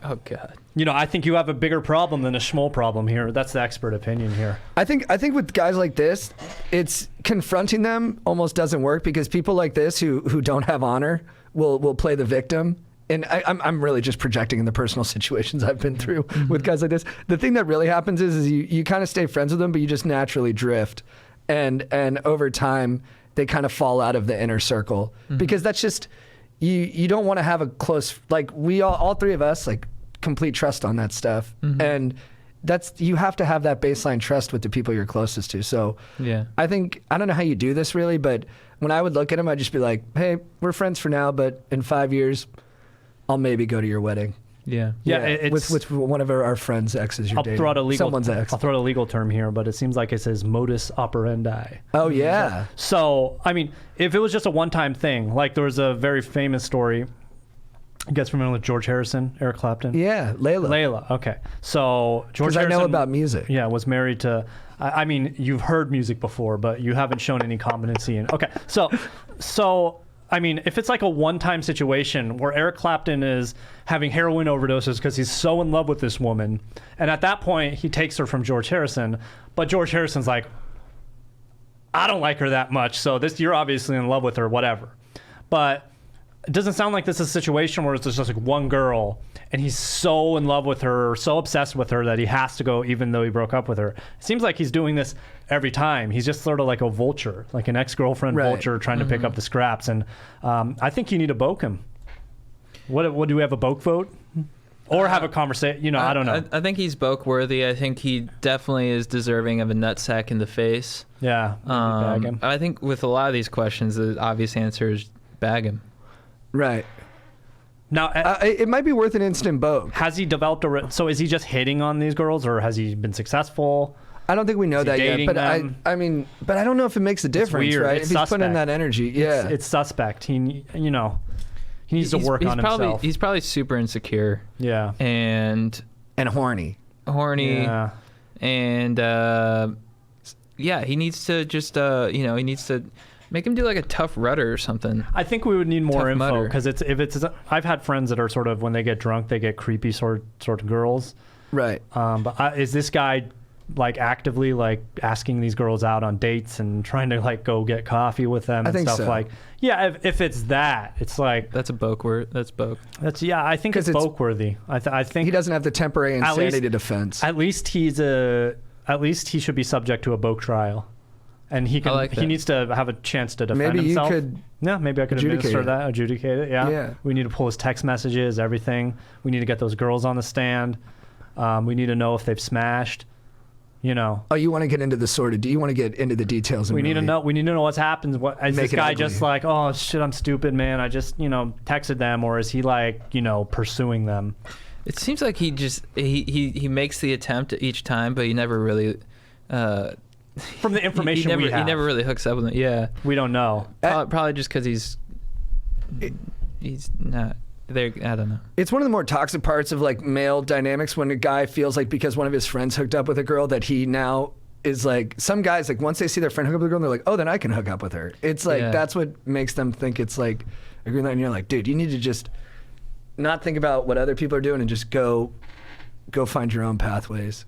Oh God. You know, I think you have a bigger problem than a Shmole problem here. That's the expert opinion here. I think with guys like this, it's confronting them almost doesn't work because people like this who don't have honor will play the victim. And I'm really just projecting in the personal situations I've been through with guys like this. The thing that really happens is you kind of stay friends with them, but you just naturally drift. And over time, they kind of fall out of the inner circle because that's just, you don't want to have a close, like we all three of us, like complete trust on that stuff. And you have to have that baseline trust with the people you're closest to. So Yeah. I don't know how you do this really, but when I would look at him, I'd just be like, hey, we're friends for now, but in 5 years, I'll maybe go to your wedding. Yeah. Yeah, it's... with one of our friends' exes you're I'll dating. throw out a legal... Someone's ex. I'll throw out a legal term here, but it seems like it says modus operandi. Oh, yeah. So, I mean, if it was just a one-time thing, like there was a very famous story, you guys familiar with George Harrison, Eric Clapton? Yeah, Layla. Layla, okay. So, George Because I Harrison... know about music. Yeah, was married to... I mean, you've heard music before, but you haven't shown any competency in... Okay, so I mean, if it's like a one-time situation where Eric Clapton is having heroin overdoses because he's so in love with this woman, and at that point, he takes her from George Harrison, but George Harrison's like, I don't like her that much, so you're obviously in love with her, whatever. But it doesn't sound like this is a situation where it's just like one girl and he's so in love with her, so obsessed with her that he has to go even though he broke up with her. It seems like he's doing this every time. He's just sort of like a vulture, like an ex-girlfriend Right. vulture trying to pick up the scraps. And I think you need to boke him. What do we have, a boke vote? Or have a conversation? You know, I don't know. I think he's boke worthy. I think he definitely is deserving of a nutsack in the face. Yeah, maybe bag him. I think with a lot of these questions, the obvious answer is bag him. Right. Now, It might be worth an instant boat. has he developed so is he just hitting on these girls, or has he been successful? I don't think we know Is he that yet, dating but them? I mean, but I don't know if it makes a difference, weird. right? It's if he's putting in suspect. that energy, yeah. It's suspect. He needs to work on himself. He's probably super insecure Yeah. and and horny. horny. Yeah. And he needs to just he needs to make him do like a tough rudder or something. I think we would need more Tough info Mudder. because I've had friends that are sort of, when they get drunk, they get creepy sort of girls. Right. But is this guy like actively like asking these girls out on dates and trying to like go get coffee with them I and think stuff so. like? Yeah, if it's that, it's like That's a boke word. That's boke. I think 'Cause it's it's- boke worthy. I think He doesn't have the temporary At least- insanity defense. At least he should be subject to a boke trial, and he can. I like he that. needs to have a chance to defend Maybe you himself. could Yeah, maybe I could adjudicate administer it. that, adjudicate it. Yeah. Yeah. We need to pull his text messages, everything. We need to get those girls on the stand. We need to know if they've smashed. You know. Oh, you want to get into the sordid? Do you want to get into the details? And We need to really- know. We need to know what's happened. Is Make this it guy ugly. just like, oh shit, I'm stupid, man. I just texted them, or is he like pursuing them? It seems like he just he makes the attempt each time, but he never really. From the information he we have, never really hooks up with it. Yeah, we don't know. probably just because he's not there. I don't know. It's one of the more toxic parts of like male dynamics when a guy feels like because one of his friends hooked up with a girl that he now is like, some guys like once they see their friend hook up with a girl, they're like, oh, then I can hook up with her. It's like Yeah. that's what makes them think it's like a green light, and you're like, dude, you need to just not think about what other people are doing and just go find your own pathways.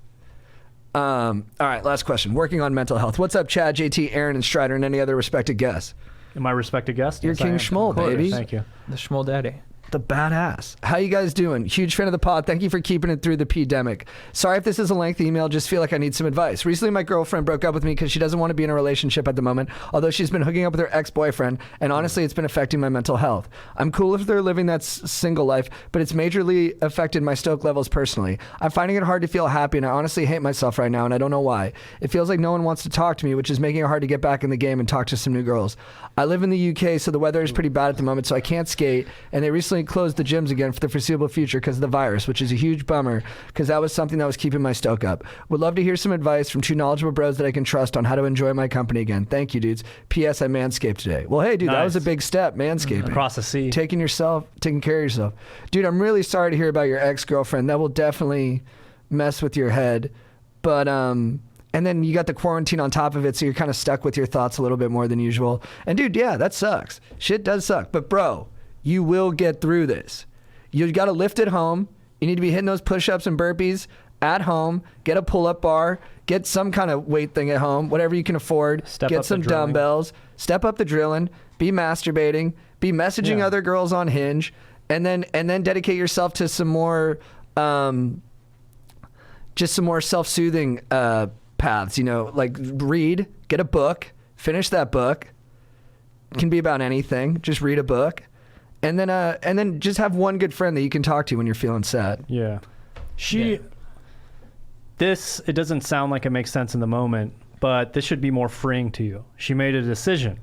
All right, last question. Working on mental health. What's up, Chad, JT, Aaron, and Strider, and any other respected guests? Am I respected guest? You're Yes, I King am. Shmole, Of course. baby. Thank you. The Shmole Daddy. The badass. How you guys doing? Huge fan of the pod. Thank you for keeping it through the pandemic. Sorry if this is a lengthy email. Just feel like I need some advice. Recently, my girlfriend broke up with me because she doesn't want to be in a relationship at the moment, although she's been hooking up with her ex-boyfriend, and honestly, it's been affecting my mental health. I'm cool if they're living that single life, but it's majorly affected my stoke levels personally. I'm finding it hard to feel happy, and I honestly hate myself right now, and I don't know why. It feels like no one wants to talk to me, which is making it hard to get back in the game and talk to some new girls. I live in the UK, so the weather is pretty bad at the moment, so I can't skate. And they recently closed the gyms again for the foreseeable future because of the virus, which is a huge bummer because that was something that was keeping my stoke up. Would love to hear some advice from two knowledgeable bros that I can trust on how to enjoy my company again. Thank you, dudes. P.S. I manscaped today. Well, hey, dude, that was a Nice. big step, manscaping. Across the sea. Taking care of yourself. Dude, I'm really sorry to hear about your ex-girlfriend. That will definitely mess with your head. But, and then you got the quarantine on top of it, so you're kind of stuck with your thoughts a little bit more than usual. And dude, yeah, that sucks. Shit does suck. But bro, you will get through this. You got to lift at home. You need to be hitting those push-ups and burpees at home. Get a pull-up bar. Get some kind of weight thing at home, whatever you can afford. Get some dumbbells. Step up the drilling. Be masturbating. Be messaging other girls on Hinge. And then dedicate yourself to some more, just some more self-soothing paths, you know, like read, get a book, finish that book. It can be about anything. Just read a book, and then just have one good friend that you can talk to when you're feeling sad. Yeah. It doesn't sound like it makes sense in the moment, but this should be more freeing to you. She made a decision.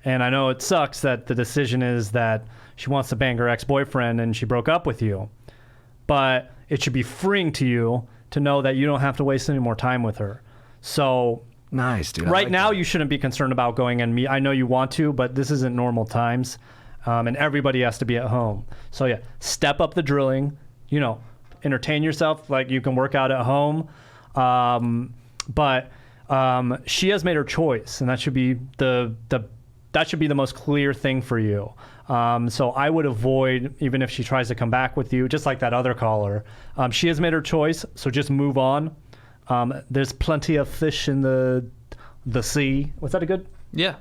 And I know it sucks that the decision is that she wants to bang her ex-boyfriend and she broke up with you. But it should be freeing to you to know that you don't have to waste any more time with her. So nice, dude. Right now, you shouldn't be concerned about going and meet. I know you want to, but this isn't normal times. And everybody has to be at home. So yeah, step up the drilling, you know, entertain yourself. Like you can work out at home. But she has made her choice, and that should be that should be the most clear thing for you. So I would avoid, even if she tries to come back with you, just like that other caller. She has made her choice, so just move on. There's plenty of fish in the sea. Was that a good? Yeah.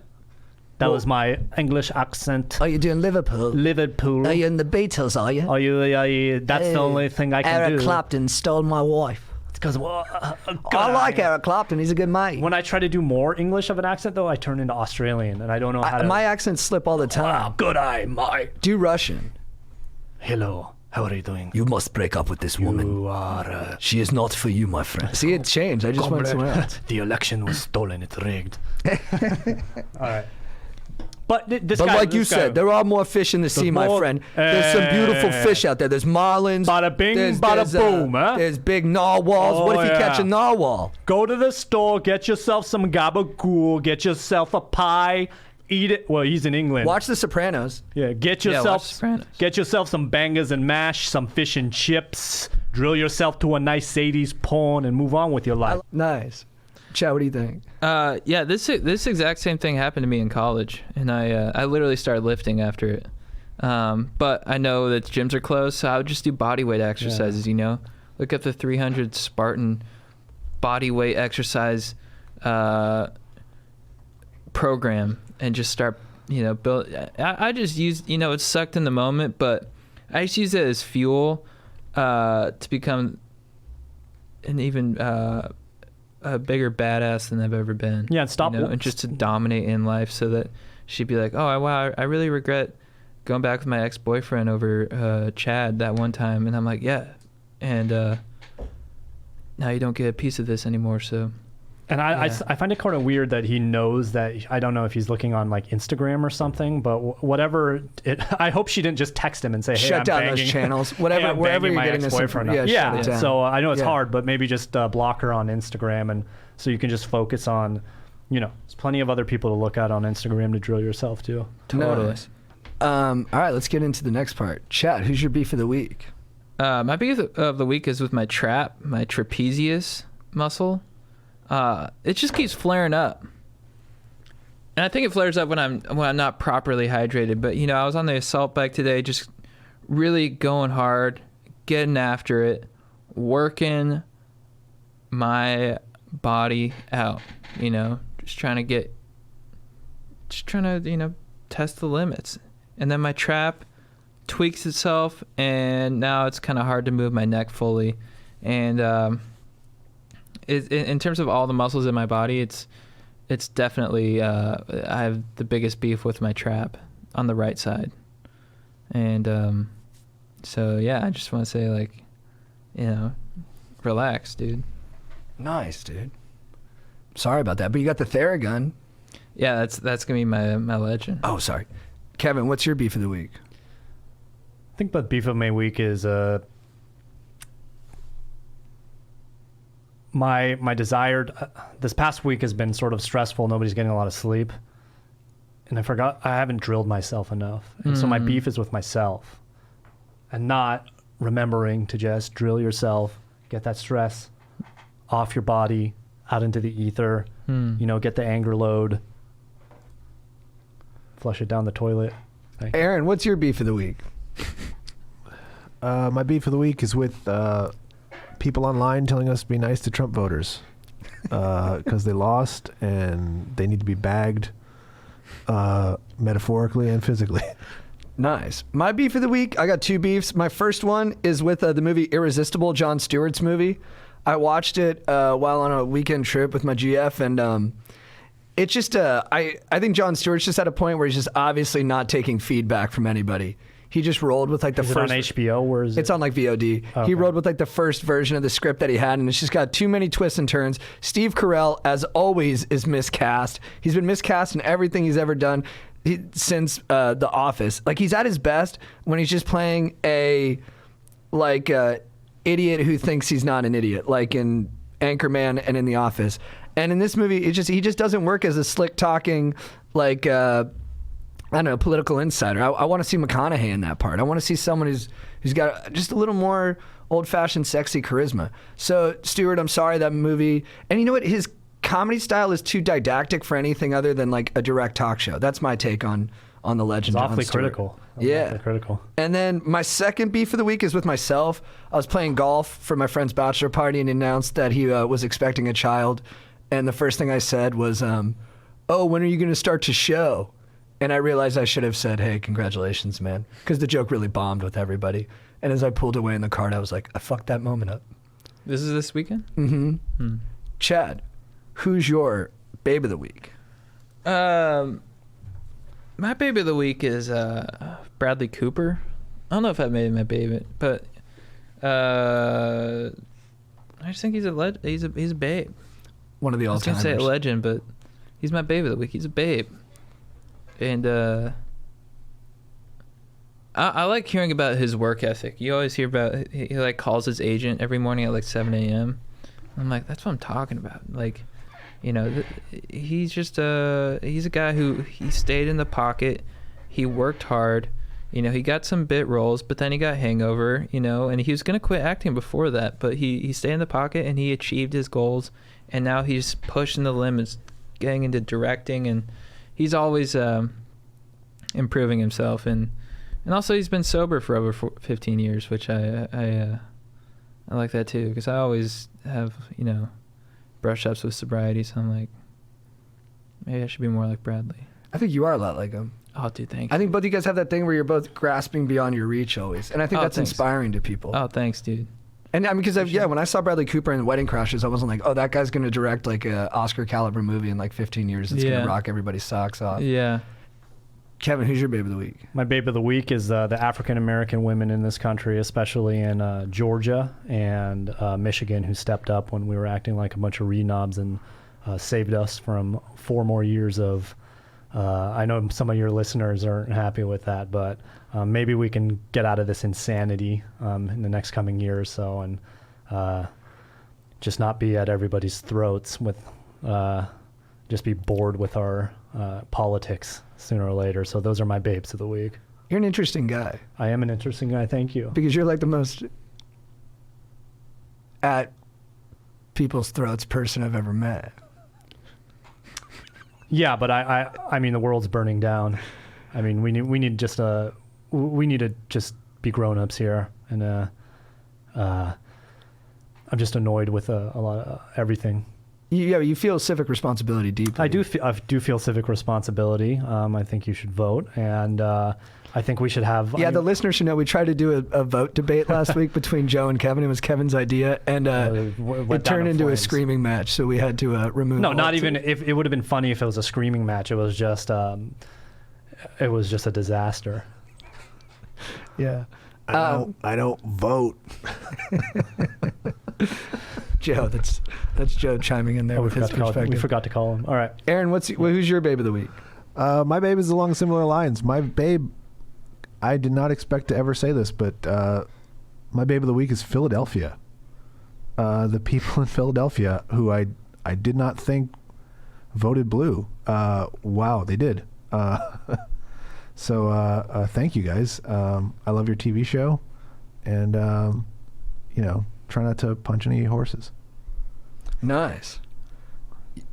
That was my English accent. Are you doing Liverpool? Liverpool. Are you in the Beatles, are you? Are you? That's the only thing I can do. Eric Clapton stole my wife. Because I like Eric Clapton. He's a good mate. When I try to do more English of an accent, though, I turn into Australian, and I don't know how to. My accents slip all the time. Good eye, mate. Do Russian. Hello. How are you doing? You must break up with this woman. You are. She is not for you, my friend. See, it changed. I just went somewhere else. The election was stolen. It's rigged. All right. But this But guy, like you this guy- said, there are more fish in the sea, my more- friend. There's some beautiful fish out there. There's marlins. Bada bing, there's, bada boom, huh? There's big narwhals. Oh, What if you yeah. catch a narwhal? Go to the store, get yourself some gabagool, get yourself a pie, eat it. Well, he's in England. Watch The Sopranos. Yeah, get watch yourself Sopranos. get yourself some bangers and mash, some fish and chips. Drill yourself to a nice 80s porn and move on with your life. Nice. Chad, what do you think? Yeah, this exact same thing happened to me in college, and I literally started lifting after it. But I know that gyms are closed, so I would just do body weight exercises. You know, look up the 300 Spartan body weight exercise program and just start. You know, build. I just use. You know, it sucked in the moment, but I just use it as fuel to become an even. A bigger badass than I've ever been. Yeah, and stop. You know, and just to dominate in life, so that she'd be like, "Oh, wow, I really regret going back with my ex-boyfriend over Chad that one time." And I'm like, "Yeah," and now you don't get a piece of this anymore. So, And I find it kind of weird that he knows that. I don't know if he's looking on like Instagram or something, but whatever. I hope she didn't just text him and say, "Hey, Shut I'm down banging, those channels. hey, Whatever, I'm wherever banging you're my getting this ex-boyfriend information. up." Yeah, shut it down. So I know it's Yeah. hard, but maybe just block her on Instagram, and so you can just focus on, you know, there's plenty of other people to look at on Instagram to drill yourself to. totally. Nice. All right, let's get into the next part. Chad, who's your beef of the week? My biggest of the week is with my my trapezius muscle. It just keeps flaring up. And I think it flares up when I'm not properly hydrated. But you know, I was on the assault bike today, just really going hard, getting after it, working my body out. You know, just trying to you know, test the limits. And then my trap tweaks itself, and now it's kind of hard to move my neck fully. And in terms of all the muscles in my body, it's definitely I have the biggest beef with my trap on the right side. And so yeah, I just want to say, like, you know, relax, dude. Nice, dude. Sorry about that, but you got the Theragun. Yeah, that's gonna be my legend. Oh, sorry. Kevin, what's your beef of the week? I think my beef of my week is my desired. This past week has been sort of stressful. Nobody's getting a lot of sleep, and I haven't drilled myself enough, and so my beef is with myself, and not remembering to just drill yourself, get that stress off your body, out into the ether. Get the anger load, flush it down the toilet. Aaron, what's your beef of the week? My beef of the week is with people online telling us to be nice to Trump voters because they lost and they need to be bagged metaphorically and physically. Nice. My beef of the week, I got two beefs. My first one is with the movie Irresistible, Jon Stewart's movie. I watched it while on a weekend trip with my GF, and it's just, I think Jon Stewart's just at a point where he's just obviously not taking feedback from anybody. He just rolled with like the Is first. it on HBO? Where is it? It's on like VOD. Okay. He rolled with like the first version of the script that he had, and it's just got too many twists and turns. Steve Carell, as always, is miscast. He's been miscast in everything he's ever done since The Office. Like, he's at his best when he's just playing a idiot who thinks he's not an idiot, like in Anchorman and in The Office. And in this movie, he just doesn't work as a slick talking I don't know, political insider. I want to see McConaughey in that part. I want to see someone who's got just a little more old-fashioned, sexy charisma. So, Stewart, I'm sorry, that movie. And you know what? His comedy style is too didactic for anything other than like a direct talk show. That's my take on the legend. It's awfully Jon Stewart. critical. Yeah. Awfully critical. And then my second beef of the week is with myself. I was playing golf for my friend's bachelor party and announced that he was expecting a child. And the first thing I said was, oh, when are you going to start to show? And I realized I should have said, hey, congratulations, man. Because the joke really bombed with everybody. And as I pulled away in the cart, I was like, I fucked that moment up. This is this weekend? Mm-hmm. Chad, who's your babe of the week? My babe of the week is Bradley Cooper. I don't know if I made him my babe, but I just think he's a babe. One of the I was gonna say a all-timers. legend, but he's my babe of the week. He's a babe. And I like hearing about his work ethic. You always hear about he like calls his agent every morning at like 7 a.m. I'm like, that's what I'm talking about. Like, he's just he's a guy who he stayed in the pocket. He worked hard. He got some bit roles, but then he got Hangover. And he was gonna quit acting before that, but he stayed in the pocket and he achieved his goals. And now he's pushing the limits, getting into directing, and he's always improving himself, and also he's been sober for over 15 years, which I like that too, because I always have brush ups with sobriety, so I'm like, maybe I should be more like Bradley. I think you are a lot like him. Oh, dude, thank you. I think both of you guys have that thing where you're both grasping beyond your reach always, and I think Oh, that's thanks. inspiring to people. Oh, thanks, dude. And I mean, because when I saw Bradley Cooper in Wedding Crashers, I wasn't like, oh, that guy's going to direct like a Oscar caliber movie in like 15 years. It's going Yeah. to rock everybody's socks off. Yeah. Kevin, who's your babe of the week? My babe of the week is the African American women in this country, especially in Georgia and Michigan, who stepped up when we were acting like a bunch of re-knobs and saved us from 4 more years of. I know some of your listeners aren't happy with that, but maybe we can get out of this insanity in the next coming year or so, and just not be at everybody's throats with, just be bored with our politics sooner or later. So those are my babes of the week. You're an interesting guy I am an interesting guy. Thank you. because you're like the most at people's throats person I've ever met. Yeah, but I mean, the world's burning down. I mean, we need to just be grown-ups here, and I'm just annoyed with a lot of everything. You feel civic responsibility deeply. I do feel civic responsibility. I think you should vote, and I think we should have. Yeah, the listeners should know we tried to do a vote debate last week between Joe and Kevin. It was Kevin's idea, and it turned into a screaming match, so we had to remove. No, all not two. even. If it would have been funny if it was a screaming match. It was just a disaster. Yeah. I don't vote. Joe, that's That's Joe chiming in there Oh, with his we perspective. forgot to call him. All right. Aaron, who's your babe of the week? My babe is along similar lines. My babe, I did not expect to ever say this, but my babe of the week is Philadelphia. The people in Philadelphia who I did not think voted blue. Wow, they did. So thank you guys. I love your TV show, and try not to punch any horses. Nice.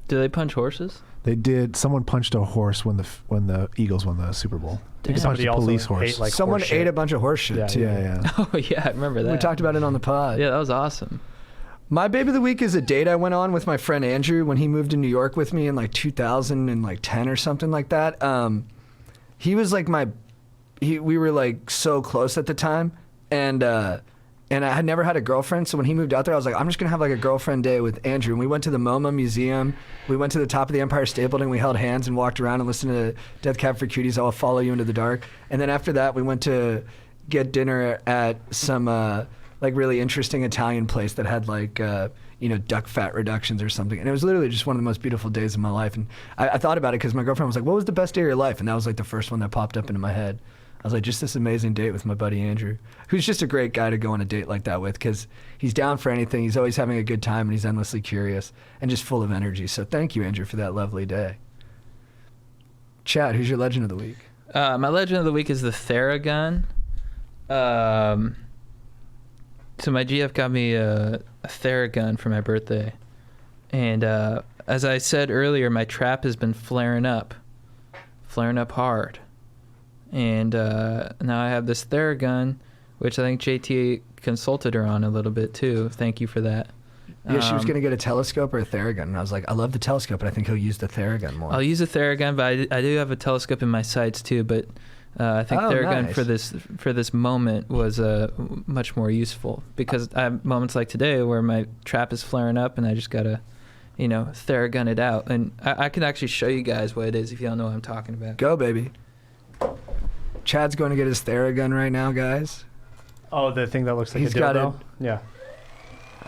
Do they punch horses? They did. Someone punched a horse when the Eagles won the Super Bowl. They punched Somebody a also police ate, horse. like, Someone horse ate shit. a bunch of horse shit, Yeah, too. yeah. Oh yeah, I remember that. We talked about it on the pod. Yeah, that was awesome. My babe of the week is a date I went on with my friend Andrew when he moved to New York with me in like 2010 or something like that. He was like we were like so close at the time, and I had never had a girlfriend. So when he moved out there, I was like, I'm just gonna have like a girlfriend day with Andrew. And we went to the MoMA Museum. We went to the top of the Empire State Building. We held hands and walked around and listened to Death Cab for Cuties. I'll Follow You Into the Dark. And then after that, we went to get dinner at some like really interesting Italian place that had like duck fat reductions or something. And it was literally just one of the most beautiful days of my life. And I thought about it because my girlfriend was like, what was the best day of your life? And that was like the first one that popped up into my head. I was like, just this amazing date with my buddy Andrew, who's just a great guy to go on a date like that with because he's down for anything. He's always having a good time and he's endlessly curious and just full of energy. So thank you, Andrew, for that lovely day. Chad, who's your legend of the week? My legend of the week is the Theragun. So my GF got me a Theragun for my birthday. And as I said earlier, my trap has been flaring up hard. And now I have this Theragun, which I think JT consulted her on a little bit too. Thank you for that. Yeah, she was going to get a telescope or a Theragun. And I was like, I love the telescope, but I think he'll use the Theragun more. I'll use a Theragun, but I do have a telescope in my sights too. But I think Theragun nice. for this moment was much more useful because I have moments like today where my trap is flaring up and I just gotta, Theragun it out. And I can actually show you guys what it is if you don't know what I'm talking about. Go, baby. Chad's going to get his Theragun right now, guys. Oh, the thing that looks like He's a got dildo? it. Yeah.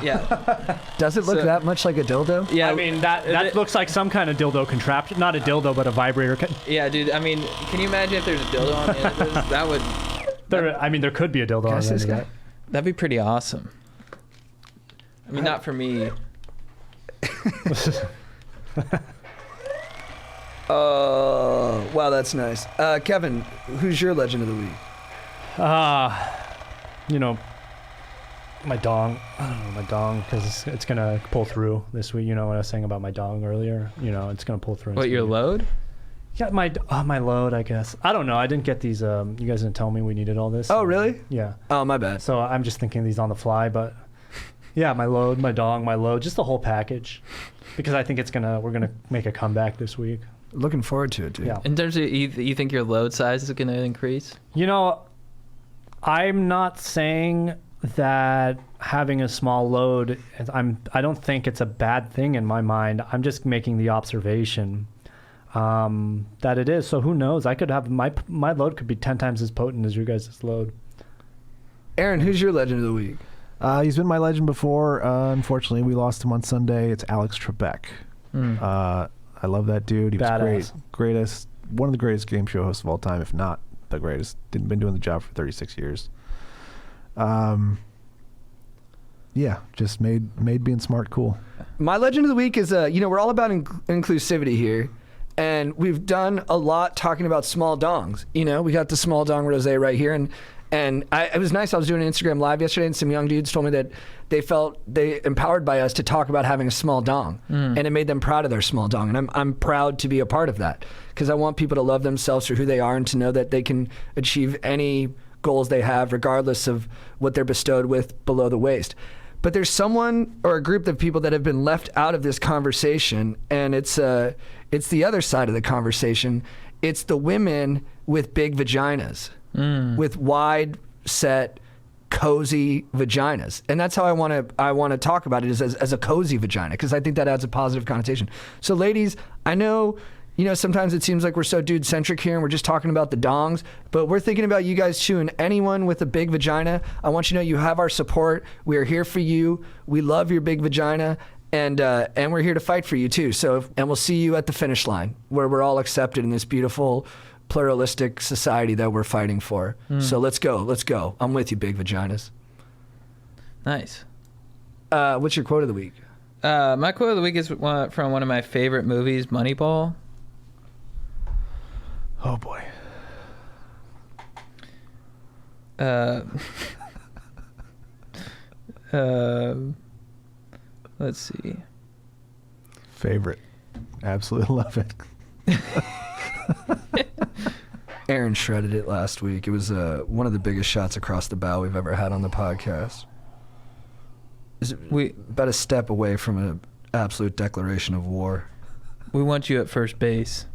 Yeah. Does it look So- that much like a dildo? Yeah. I mean, that looks like some kind of dildo contraption. Not a dildo, but a vibrator. Yeah, dude. I mean, can you imagine if there's a dildo on the end of this? That would. There could be a dildo Can I on see the this end of guy? that. That'd be pretty awesome. I mean, not for me. Oh, wow, that's nice. Kevin, who's your legend of the week? My dong. I don't know, my dong, because it's going to pull through this week. You know what I was saying about my dong earlier? It's going to pull through. What, your load? Yeah, my load, I guess. I don't know. I didn't get these. You guys didn't tell me we needed all this. Oh, really? Yeah. Oh, my bad. So I'm just thinking these on the fly, but yeah, my load, my dong, my load, just the whole package. Because I think we're gonna make a comeback this week. Looking forward to it, dude. Yeah. In terms of, you think your load size is going to increase? I'm not saying that having a small load, I don't think it's a bad thing in my mind. I'm just making the observation that it is. So who knows? I could have my load could be 10 times as potent as your guys' load. Aaron, who's your legend of the week? He's been my legend before. Unfortunately, we lost him on Sunday. It's Alex Trebek. I love that dude. He was Badass. one of the greatest game show hosts of all time, if not the greatest. Been doing the job for 36 years. Just made being smart cool. My legend of the week is, we're all about inclusivity here. And we've done a lot talking about small dongs. We got the small dong rosé right here. And it was nice. I was doing an Instagram live yesterday, and some young dudes told me that they felt empowered by us to talk about having a small dong, and it made them proud of their small dong. And I'm proud to be a part of that because I want people to love themselves for who they are and to know that they can achieve any goals they have, regardless of what they're bestowed with below the waist. But there's someone or a group of people that have been left out of this conversation, and it's the other side of the conversation. It's the women with big vaginas. With wide set, cozy vaginas, and that's how I want to talk about it is as a cozy vagina because I think that adds a positive connotation. So, ladies, I know sometimes it seems like we're so dude centric here and we're just talking about the dongs, but we're thinking about you guys too. And anyone with a big vagina, I want you to know you have our support. We are here for you. We love your big vagina. And we're here to fight for you too. And we'll see you at the finish line where we're all accepted in this beautiful pluralistic society that we're fighting for. So let's go. I'm with you, big vaginas. Nice. What's your quote of the week? My quote of the week is from one of my favorite movies, Moneyball. Oh boy. Let's see. Favorite. Absolutely love it. Aaron shredded it last week. It was one of the biggest shots across the bow we've ever had on the podcast. We about a step away from an absolute declaration of war. We want you at first base,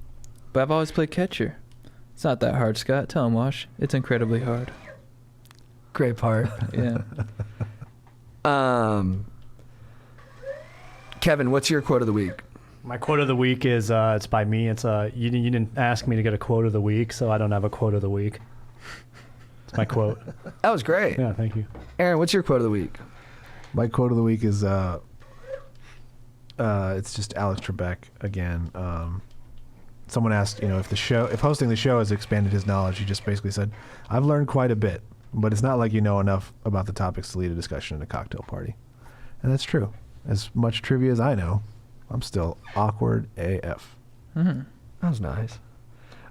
but I've always played catcher. It's not that hard, Scott. Tell him, Wash. It's incredibly hard. Great part. Yeah. Kevin, what's your quote of the week? My quote of the week is it's by me. It's you didn't ask me to get a quote of the week, so I don't have a quote of the week. It's my quote. That was great. Yeah, thank you. Aaron, what's your quote of the week? My quote of the week is it's just Alex Trebek again. Someone asked, if hosting the show has expanded his knowledge. He just basically said, "I've learned quite a bit, but it's not like you know enough about the topics to lead a discussion at a cocktail party." And that's true. As much trivia as I know, I'm still awkward AF. Mm-hmm. That was nice.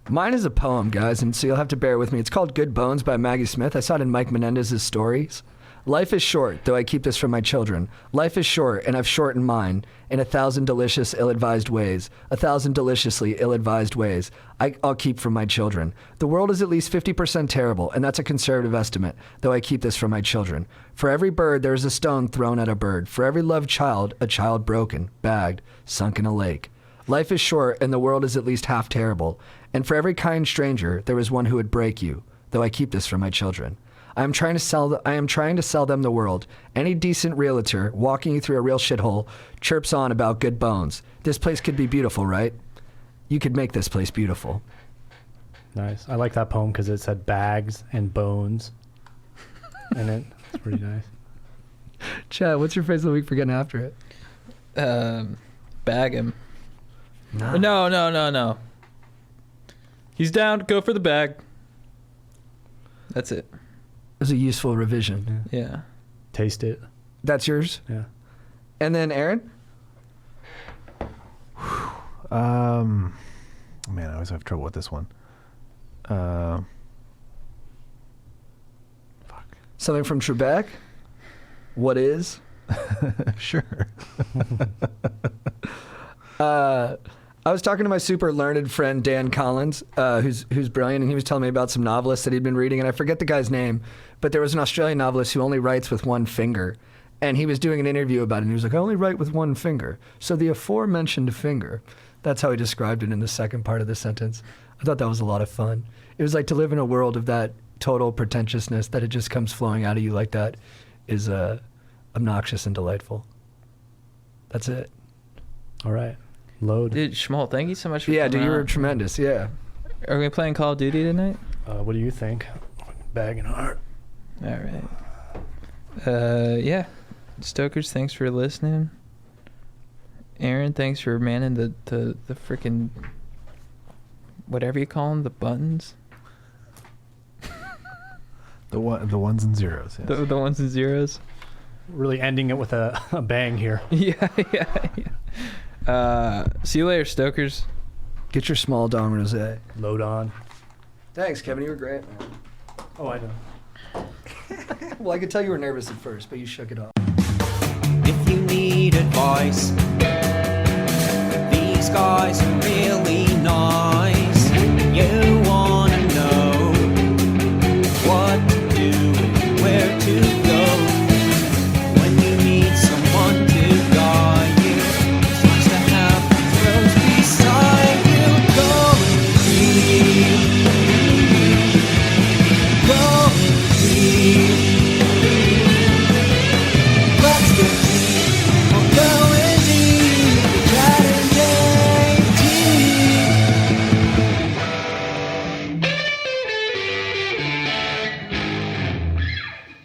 Mine is a poem, guys, and so you'll have to bear with me. It's called Good Bones by Maggie Smith. I saw it in Mike Menendez's stories. Life is short, though I keep this from my children. Life is short, and I've shortened mine in 1,000 delicious, ill-advised ways. 1,000 deliciously ill-advised ways I'll keep from my children. The world is at least 50% terrible, and that's a conservative estimate, though I keep this from my children. For every bird, there is a stone thrown at a bird. For every loved child, a child broken, bagged, sunk in a lake. Life is short, and the world is at least half terrible. And for every kind stranger, there is one who would break you, though I keep this from my children. I am trying to sell them the world. Any decent realtor walking you through a real shithole chirps on about good bones. This place could be beautiful, right? You could make this place beautiful. Nice. I like that poem because it said bags and bones in it. It's pretty nice. Chad, what's your phrase of the week for getting after it? Bag him. No. No. He's down. Go for the bag. That's it. It was a useful revision. Yeah. Taste it. That's yours? Yeah. And then Aaron? Man, I always have trouble with this one. Fuck. Something from Trebek? What is? Sure. I was talking to my super learned friend Dan Collins, who's brilliant, and he was telling me about some novelists that he'd been reading, and I forget the guy's name, but there was an Australian novelist who only writes with one finger, and he was doing an interview about it, and he was like, "I only write with one finger." So the aforementioned finger, that's how he described it in the second part of the sentence. I thought that was a lot of fun. It was like to live in a world of that total pretentiousness that it just comes flowing out of you like that is obnoxious and delightful. That's it. All right. Load. Dude, Shmole, thank you so much for Yeah, coming dude, you were out. tremendous. Yeah. Are we playing Call of Duty tonight? What do you think? Bag and heart. All right. Yeah. Stokers, thanks for listening. Aaron, thanks for manning the freaking whatever you call them, the buttons. The ones and zeros. Yes. The ones and zeros. Really ending it with a bang here. Yeah. See you later, Stokers. Get your small Dom Rosé. Load on. Thanks, Kevin. You were great, man. Oh, I know. Well, I could tell you were nervous at first, but you shook it off. If you need advice, these guys are really